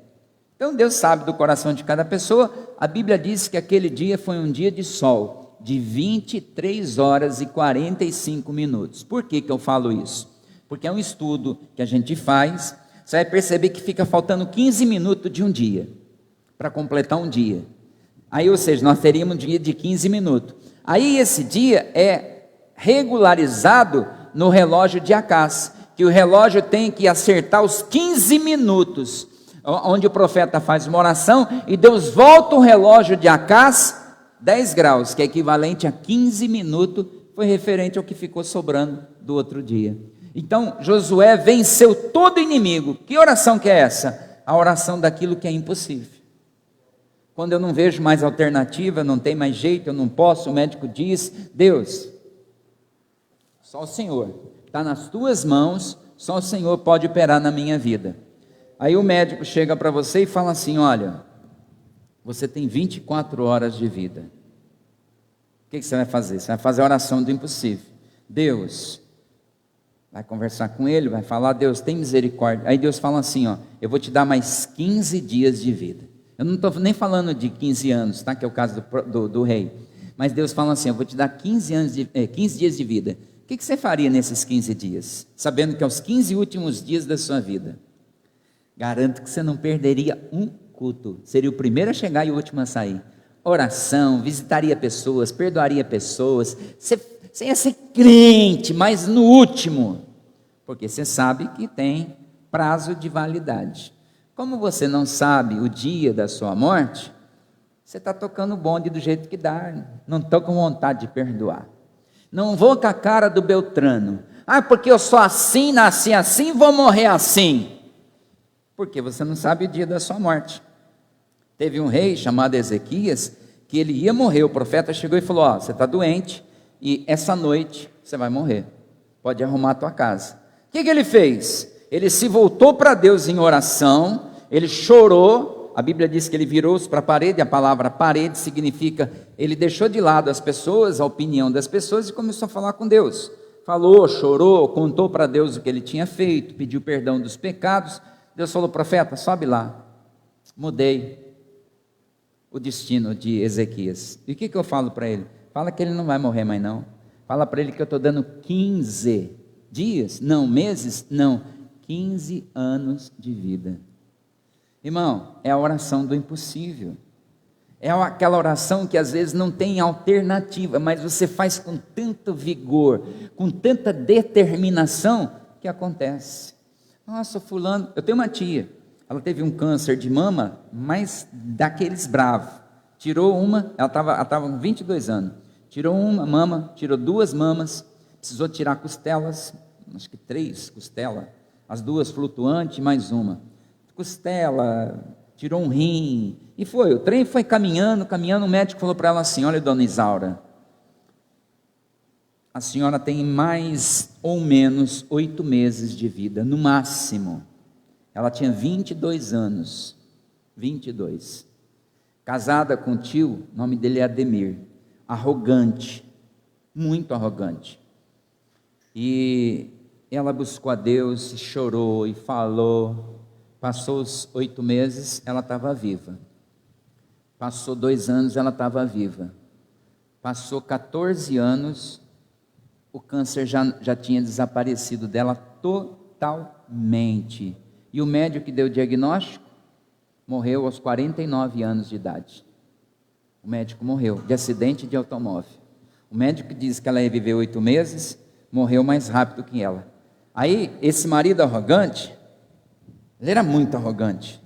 Então Deus sabe do coração de cada pessoa. A Bíblia diz que aquele dia foi um dia de sol, de 23 horas e 45 minutos. Por que eu falo isso? Porque é um estudo que a gente faz, você vai perceber que fica faltando 15 minutos de um dia, para completar um dia. Aí, ou seja, nós teríamos um dia de 15 minutos. Aí esse dia é regularizado no relógio de Acás, que o relógio tem que acertar os 15 minutos, onde o profeta faz uma oração, e Deus volta o relógio de Acás 10 graus, que é equivalente a 15 minutos, foi referente ao que ficou sobrando do outro dia. Então, Josué venceu todo inimigo. Que oração que é essa? A oração daquilo que é impossível. Quando eu não vejo mais alternativa, não tem mais jeito, eu não posso, o médico diz: Deus, só o Senhor, está nas tuas mãos, só o Senhor pode operar na minha vida. Aí o médico chega para você e fala assim: olha, você tem 24 horas de vida. O que você vai fazer? Você vai fazer a oração do impossível. Deus, vai conversar com ele, vai falar: Deus, tem misericórdia. Aí Deus fala assim: ó, eu vou te dar mais 15 dias de vida. Eu não estou nem falando de 15 anos, tá? Que é o caso do rei. Mas Deus fala assim: eu vou te dar 15 dias de vida. O que você faria nesses 15 dias? Sabendo que é os 15 últimos dias da sua vida. Garanto que você não perderia um culto. Seria o primeiro a chegar e o último a sair. Oração, visitaria pessoas, perdoaria pessoas. Você ia ser crente, mas no último. Porque você sabe que tem prazo de validade. Como você não sabe o dia da sua morte, você está tocando o bonde do jeito que dá. Não estou com vontade de perdoar. Não vou com a cara do Beltrano. Porque eu sou assim, nasci assim, vou morrer assim. Porque você não sabe o dia da sua morte. Teve um rei chamado Ezequias, que ele ia morrer. O profeta chegou e falou: você está doente, e essa noite você vai morrer. Pode arrumar a tua casa. O que ele fez? Ele se voltou para Deus em oração, ele chorou. A Bíblia diz que ele virou-se para a parede. A palavra parede significa, ele deixou de lado as pessoas, a opinião das pessoas, e começou a falar com Deus. Falou, chorou, contou para Deus o que ele tinha feito, pediu perdão dos pecados. Deus falou: profeta, sobe lá. Mudei o destino de Ezequias. E o que eu falo para ele? Fala que ele não vai morrer mais não. Fala para ele que eu estou dando 15 dias, não meses, não, 15 anos de vida. Irmão, é a oração do impossível. É aquela oração que às vezes não tem alternativa, mas você faz com tanto vigor, com tanta determinação, que acontece. Nossa, fulano, eu tenho uma tia, ela teve um câncer de mama, mas daqueles bravos. Tirou uma, ela estava com 22 anos, tirou uma mama, tirou 2 mamas, precisou tirar costelas, acho que 3 costelas, as 2 flutuantes, mais uma. Costela, tirou um rim, e foi, o trem foi caminhando, o médico falou para ela assim: olha, dona Isaura, a senhora tem mais ou menos 8 meses de vida, no máximo. Ela tinha 22 anos, 22, casada com um tio, o nome dele é Ademir, arrogante, muito arrogante, e ela buscou a Deus, chorou e falou. Passou os 8 meses, ela estava viva. Passou 2 anos, ela estava viva. Passou 14 anos, o câncer já tinha desaparecido dela totalmente. E o médico que deu o diagnóstico morreu aos 49 anos de idade. O médico morreu de acidente de automóvel. O médico que disse que ela ia viver 8 meses, morreu mais rápido que ela. Aí, esse marido arrogante, ele era muito arrogante.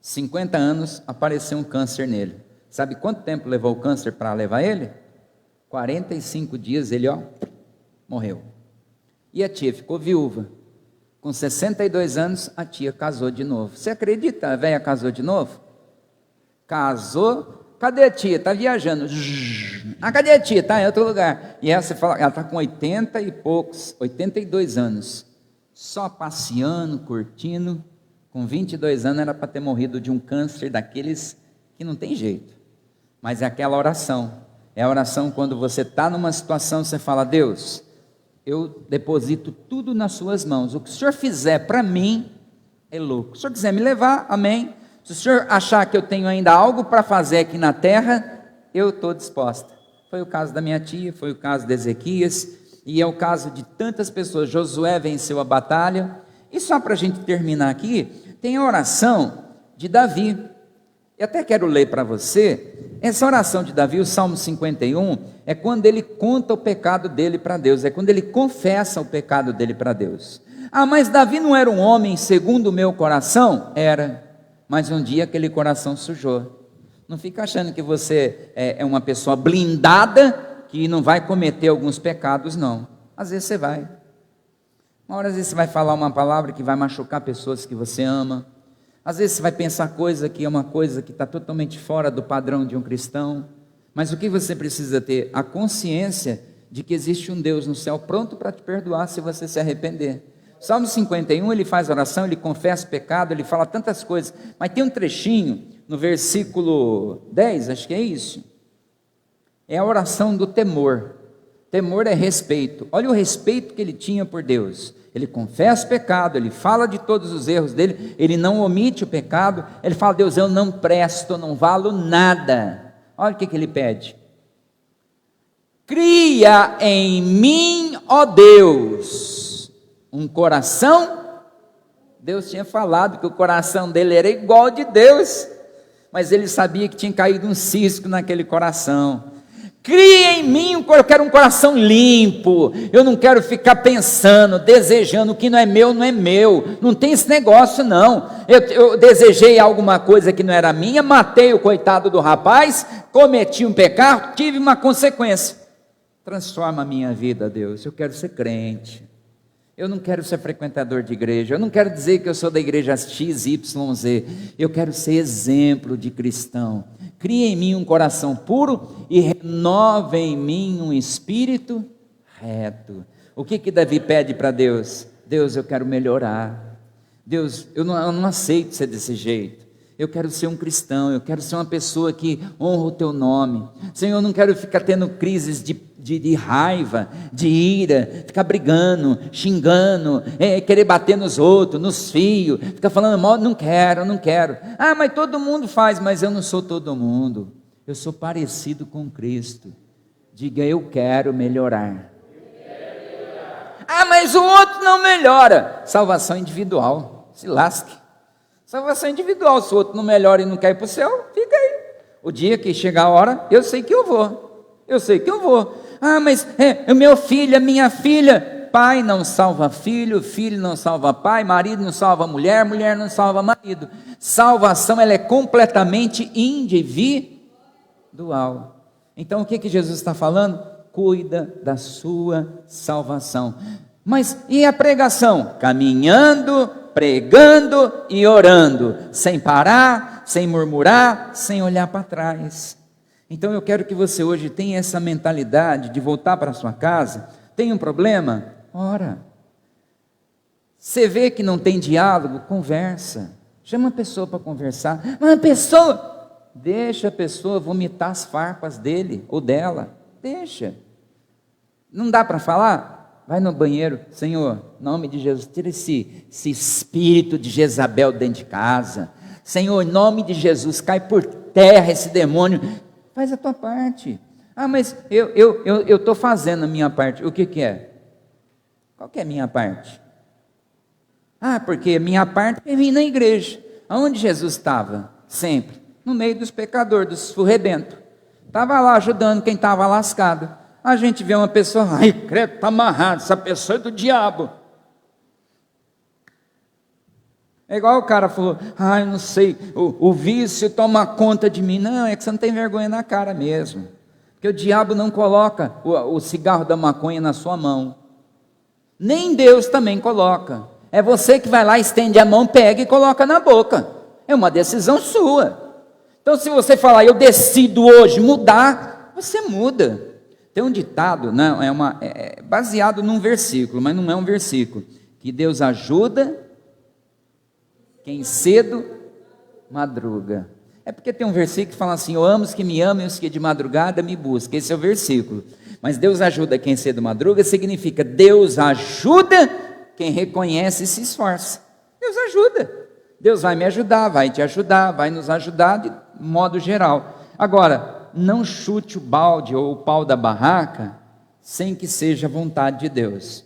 50 anos, apareceu um câncer nele. Sabe quanto tempo levou o câncer para levar ele? 45 dias, ele morreu. E a tia ficou viúva. Com 62 anos, a tia casou de novo. Você acredita? A velha casou de novo? Casou. Cadê a tia? Está viajando. Cadê a tia? Está em outro lugar. E ela, você fala, ela está com 80 e poucos, 82 anos. Só passeando, curtindo. Com 22 anos era para ter morrido de um câncer daqueles que não tem jeito. Mas é aquela oração. É a oração quando você está numa situação, você fala: Deus, eu deposito tudo nas suas mãos. O que o Senhor fizer para mim é louco. Se o Senhor quiser me levar, amém. Se o Senhor achar que eu tenho ainda algo para fazer aqui na terra, eu estou disposta. Foi o caso da minha tia, foi o caso de Ezequias, e é o caso de tantas pessoas. Josué venceu a batalha. E só para a gente terminar aqui, tem a oração de Davi. Eu até quero ler para você, essa oração de Davi, o Salmo 51, é quando ele conta o pecado dele para Deus, é quando ele confessa o pecado dele para Deus. Ah, mas Davi não era um homem segundo o meu coração? Era, mas um dia aquele coração sujou. Não fica achando que você é uma pessoa blindada, que não vai cometer alguns pecados, não. Às vezes você vai. Uma hora, às vezes, você vai falar uma palavra que vai machucar pessoas que você ama. Às vezes, você vai pensar coisa que é uma coisa que está totalmente fora do padrão de um cristão. Mas o que você precisa ter? A consciência de que existe um Deus no céu pronto para te perdoar se você se arrepender. Salmo 51, ele faz oração, ele confessa o pecado, ele fala tantas coisas. Mas tem um trechinho, no versículo 10, acho que é isso. É a oração do temor. Temor é respeito. Olha o respeito que ele tinha por Deus. Ele confessa o pecado, ele fala de todos os erros dele, ele não omite o pecado, ele fala: Deus, eu não presto, não valo nada. Olha o que ele pede: cria em mim, ó Deus, um coração. Deus tinha falado que o coração dele era igual ao de Deus, mas ele sabia que tinha caído um cisco naquele coração. Cria em mim, eu quero um coração limpo, eu não quero ficar pensando, desejando, o que não é meu, não é meu, não tem esse negócio não, eu desejei alguma coisa que não era minha, matei o coitado do rapaz, cometi um pecado, tive uma consequência. Transforma a minha vida, Deus, eu quero ser crente, eu não quero ser frequentador de igreja, eu não quero dizer que eu sou da igreja XYZ, eu quero ser exemplo de cristão. Cria em mim um coração puro e renova em mim um espírito reto. O que Davi pede para Deus? Deus, eu quero melhorar. Deus, eu não aceito ser desse jeito. Eu quero ser um cristão, eu quero ser uma pessoa que honra o teu nome. Senhor, eu não quero ficar tendo crises de raiva, de ira, ficar brigando, xingando, querer bater nos outros, nos filhos, ficar falando mal, não quero. Ah, mas todo mundo faz, mas eu não sou todo mundo. Eu sou parecido com Cristo. Diga, eu quero melhorar. Ah, mas o outro não melhora. Salvação individual, se lasque. Salvação individual, se o outro não melhora e não quer ir para o céu, fica aí. O dia que chegar a hora, eu sei que eu vou. Ah, mas o meu filho, a minha filha, pai não salva filho, filho não salva pai, marido não salva mulher, mulher não salva marido. Salvação, ela é completamente individual. Então o que Jesus está falando? Cuida da sua salvação. Mas e a pregação? Caminhando, pregando e orando, sem parar, sem murmurar, sem olhar para trás. Então eu quero que você hoje tenha essa mentalidade de voltar para a sua casa. Tem um problema? Ora. Você vê que não tem diálogo? Conversa. Chama a pessoa para conversar. Deixa a pessoa vomitar as farpas dele ou dela. Deixa. Não dá para falar? Vai no banheiro. Senhor, em nome de Jesus, tira esse espírito de Jezabel dentro de casa. Senhor, em nome de Jesus, cai por terra esse demônio. Faz a tua parte. Ah, mas eu estou fazendo a minha parte. O que é? Qual que é a minha parte? Ah, porque a minha parte é vir na igreja. Aonde Jesus estava? Sempre. No meio dos pecadores, dos furrebentos. Estava lá ajudando quem estava lascado. A gente vê uma pessoa, ai, credo, está amarrado, essa pessoa é do diabo. É igual o cara falou, ai, não sei, o vício toma conta de mim. Não, é que você não tem vergonha na cara mesmo. Porque o diabo não coloca o cigarro da maconha na sua mão. Nem Deus também coloca. É você que vai lá, estende a mão, pega e coloca na boca. É uma decisão sua. Então se você falar, eu decido hoje mudar, você muda. Tem um ditado, não, é baseado num versículo, mas não é um versículo, que Deus ajuda quem cedo madruga. É porque tem um versículo que fala assim, eu amo os que me amam e os que de madrugada me buscam. Esse é o versículo. Mas Deus ajuda quem cedo madruga, significa Deus ajuda quem reconhece e se esforça. Deus ajuda. Deus vai me ajudar, vai te ajudar, vai nos ajudar de modo geral. Agora, não chute o balde ou o pau da barraca sem que seja a vontade de Deus.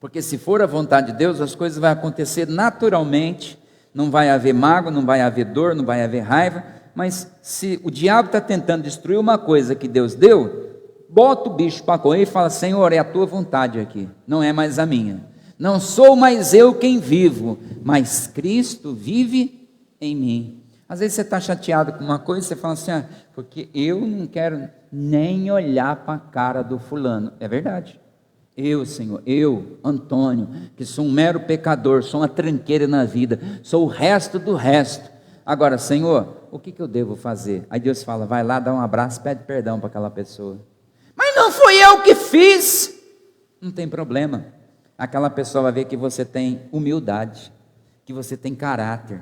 Porque se for a vontade de Deus, as coisas vão acontecer naturalmente, não vai haver mágoa, não vai haver dor, não vai haver raiva, mas se o diabo está tentando destruir uma coisa que Deus deu, bota o bicho para correr e fala: Senhor, é a tua vontade aqui, não é mais a minha. Não sou mais eu quem vivo, mas Cristo vive em mim. Às vezes você está chateado com uma coisa, você fala assim: porque eu não quero nem olhar para a cara do fulano. É verdade. Eu, Senhor, eu, Antônio, que sou um mero pecador, sou uma tranqueira na vida, sou o resto do resto. Agora, Senhor, o que eu devo fazer? Aí Deus fala: vai lá, dá um abraço, pede perdão para aquela pessoa. Mas não fui eu que fiz. Não tem problema. Aquela pessoa vai ver que você tem humildade, que você tem caráter.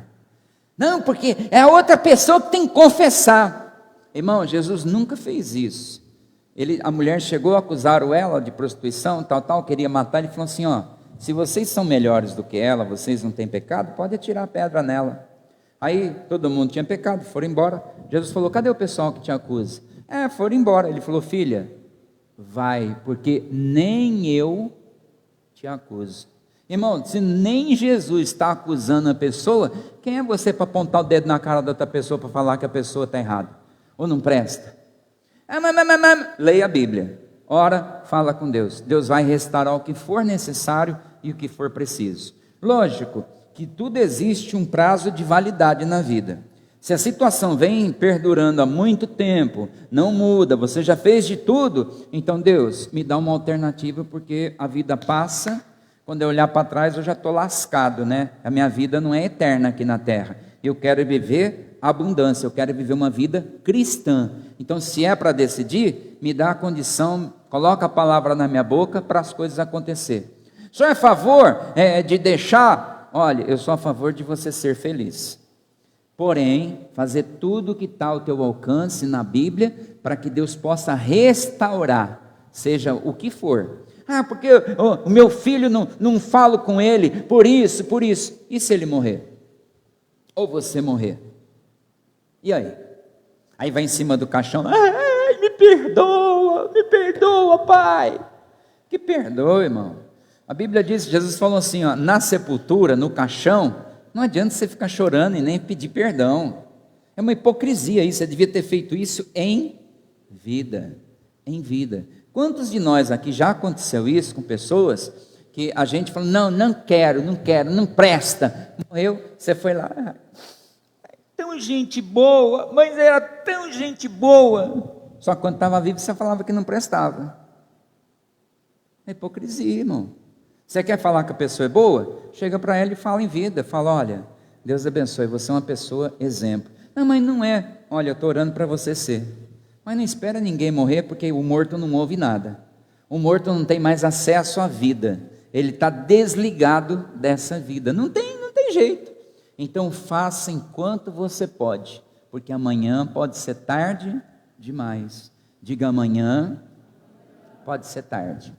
Não, porque é a outra pessoa que tem que confessar. Irmão, Jesus nunca fez isso. A mulher chegou, acusaram ela de prostituição, queria matar. Ele falou assim: se vocês são melhores do que ela, vocês não têm pecado, pode atirar a pedra nela. Aí todo mundo tinha pecado, foram embora. Jesus falou: cadê o pessoal que te acusa? Foram embora. Ele falou: filha, vai, porque nem eu te acuso. Irmão, se nem Jesus está acusando a pessoa, quem é você para apontar o dedo na cara da outra pessoa para falar que a pessoa está errada ou não presta? Leia a Bíblia, ora, fala com Deus. Deus vai restaurar o que for necessário e o que for preciso. Lógico que tudo existe um prazo de validade na vida. Se a situação vem perdurando há muito tempo, não muda, você já fez de tudo, então Deus, me dá uma alternativa, porque a vida passa. Quando eu olhar para trás, eu já estou lascado, né? A minha vida não é eterna aqui na terra. Eu quero viver abundância, eu quero viver uma vida cristã. Então, se é para decidir, me dá a condição, coloca a palavra na minha boca para as coisas acontecer. O senhor é a favor de deixar? Olha, eu sou a favor de você ser feliz. Porém, fazer tudo o que está ao teu alcance na Bíblia, para que Deus possa restaurar, seja o que for. Porque o meu filho não falo com ele, por isso. E se ele morrer? Ou você morrer? E aí? Aí vai em cima do caixão: ai, me perdoa, pai. Que perdoa, irmão. A Bíblia diz, Jesus falou assim, na sepultura, no caixão, não adianta você ficar chorando e nem pedir perdão. É uma hipocrisia isso, você devia ter feito isso em vida. Quantos de nós aqui já aconteceu isso com pessoas que a gente fala: não quero, não presta. Morreu, você foi lá: tão gente boa, mas era tão gente boa. Só que quando estava vivo você falava que não prestava. É hipocrisia, irmão. Você quer falar que a pessoa é boa? Chega para ela e fala em vida. Fala: olha, Deus abençoe, você é uma pessoa exemplo. Não, mas não é. Olha, eu estou orando para você ser. Mas não espera ninguém morrer, porque o morto não ouve nada. O morto não tem mais acesso à vida. Ele está desligado dessa vida. Não tem jeito. Então faça enquanto você pode, porque amanhã pode ser tarde demais. Diga: amanhã pode ser tarde.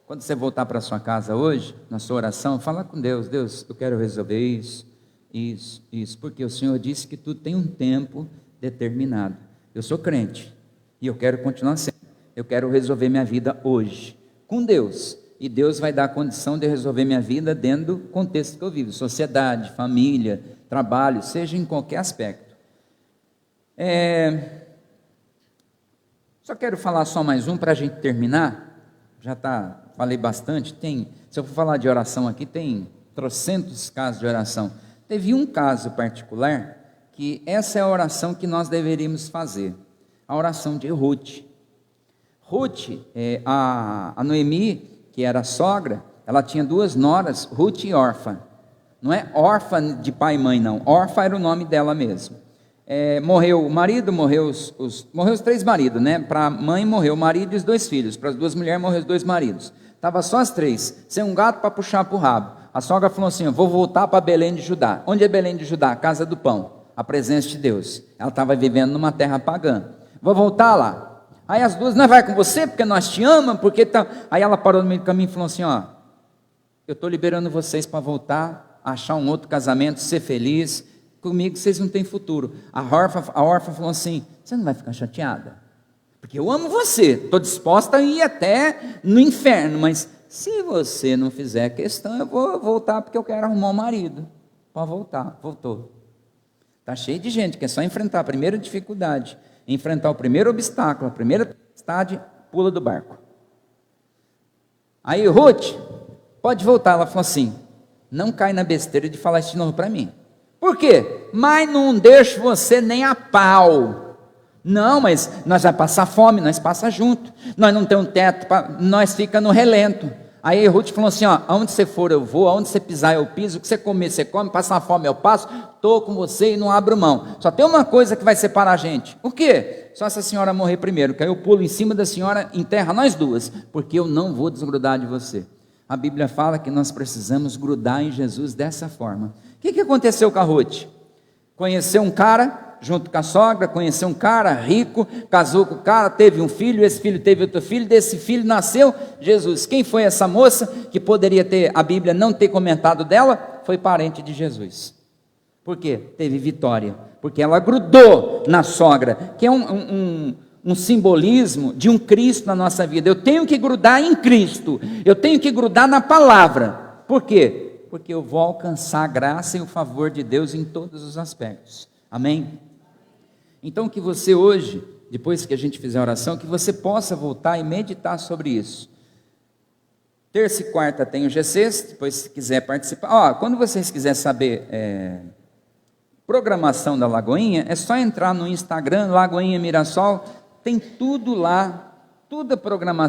Quando você voltar para sua casa hoje, na sua oração, fala com Deus: Deus, eu quero resolver isso, porque o Senhor disse que tudo tem um tempo determinado. Eu sou crente e eu quero continuar sendo. Eu quero resolver minha vida hoje com Deus, e Deus vai dar a condição de resolver minha vida dentro do contexto que eu vivo, sociedade, família, trabalho, seja em qualquer aspecto. Só quero falar só mais um para a gente terminar. Falei bastante. Se eu for falar de oração aqui, tem trocentos casos de oração. Teve um caso particular que essa é a oração que nós deveríamos fazer, a oração de Ruth. Ruth, a Noemi, que era a sogra, ela tinha duas noras, Ruth e Orfa. Não é órfã de pai e mãe, não. Orfa era o nome dela mesmo. Morreu o marido, morreu os três maridos, né? Para a mãe morreu o marido e os dois filhos, para as duas mulheres morreu os dois maridos. Estava só as três, sem um gato para puxar para o rabo. A sogra falou assim: eu vou voltar para Belém de Judá. Onde é Belém de Judá? Casa do pão, a presença de Deus. Ela estava vivendo numa terra pagã. Vou voltar lá. Aí as duas: nós vai com você porque nós te amamos, porque tá... Aí ela parou no meio do caminho e falou assim: eu estou liberando vocês para voltar, achar um outro casamento, ser feliz. comigo vocês não têm futuro. A órfã falou assim: você não vai ficar chateada? Porque eu amo você, estou disposta a ir até no inferno, mas se você não fizer questão, eu vou voltar porque eu quero arrumar um marido. Pode voltar. Voltou. Está cheio de gente que é só enfrentar a primeira dificuldade, enfrentar o primeiro obstáculo, a primeira tempestade, pula do barco. Aí Ruth, pode voltar. Ela falou assim: não cai na besteira de falar isso de novo para mim. Por quê? Mas não deixo você nem a pau. Não, mas nós vamos passar fome, nós passa junto. Nós não temos teto, nós fica no relento. Aí Ruth falou assim: ó, aonde você for eu vou, aonde você pisar eu piso, o que você comer você come, passar fome eu passo, estou com você e não abro mão. Só tem uma coisa que vai separar a gente. O quê? Só se a senhora morrer primeiro, que aí eu pulo em cima da senhora, enterra nós duas, porque eu não vou desgrudar de você. A Bíblia fala que nós precisamos grudar em Jesus dessa forma. O que aconteceu com a Ruth? Conheceu um cara, junto com a sogra, conheceu um cara rico, casou com o cara, teve um filho, esse filho teve outro filho, desse filho nasceu Jesus. Quem foi essa moça que poderia ter, a Bíblia não ter comentado dela? Foi parente de Jesus. Por quê? Teve vitória, porque ela grudou na sogra, que é um simbolismo de um Cristo na nossa vida. Eu tenho que grudar em Cristo, eu tenho que grudar na palavra. Por quê? Porque eu vou alcançar a graça e o favor de Deus em todos os aspectos. Amém? Então que você hoje, depois que a gente fizer a oração, que você possa voltar e meditar sobre isso. Terça e quarta tem o GCs, depois se quiser participar. Quando vocês quiserem saber programação da Lagoinha, é só entrar no Instagram, Lagoinha Mirassol, tem tudo lá, toda a programação.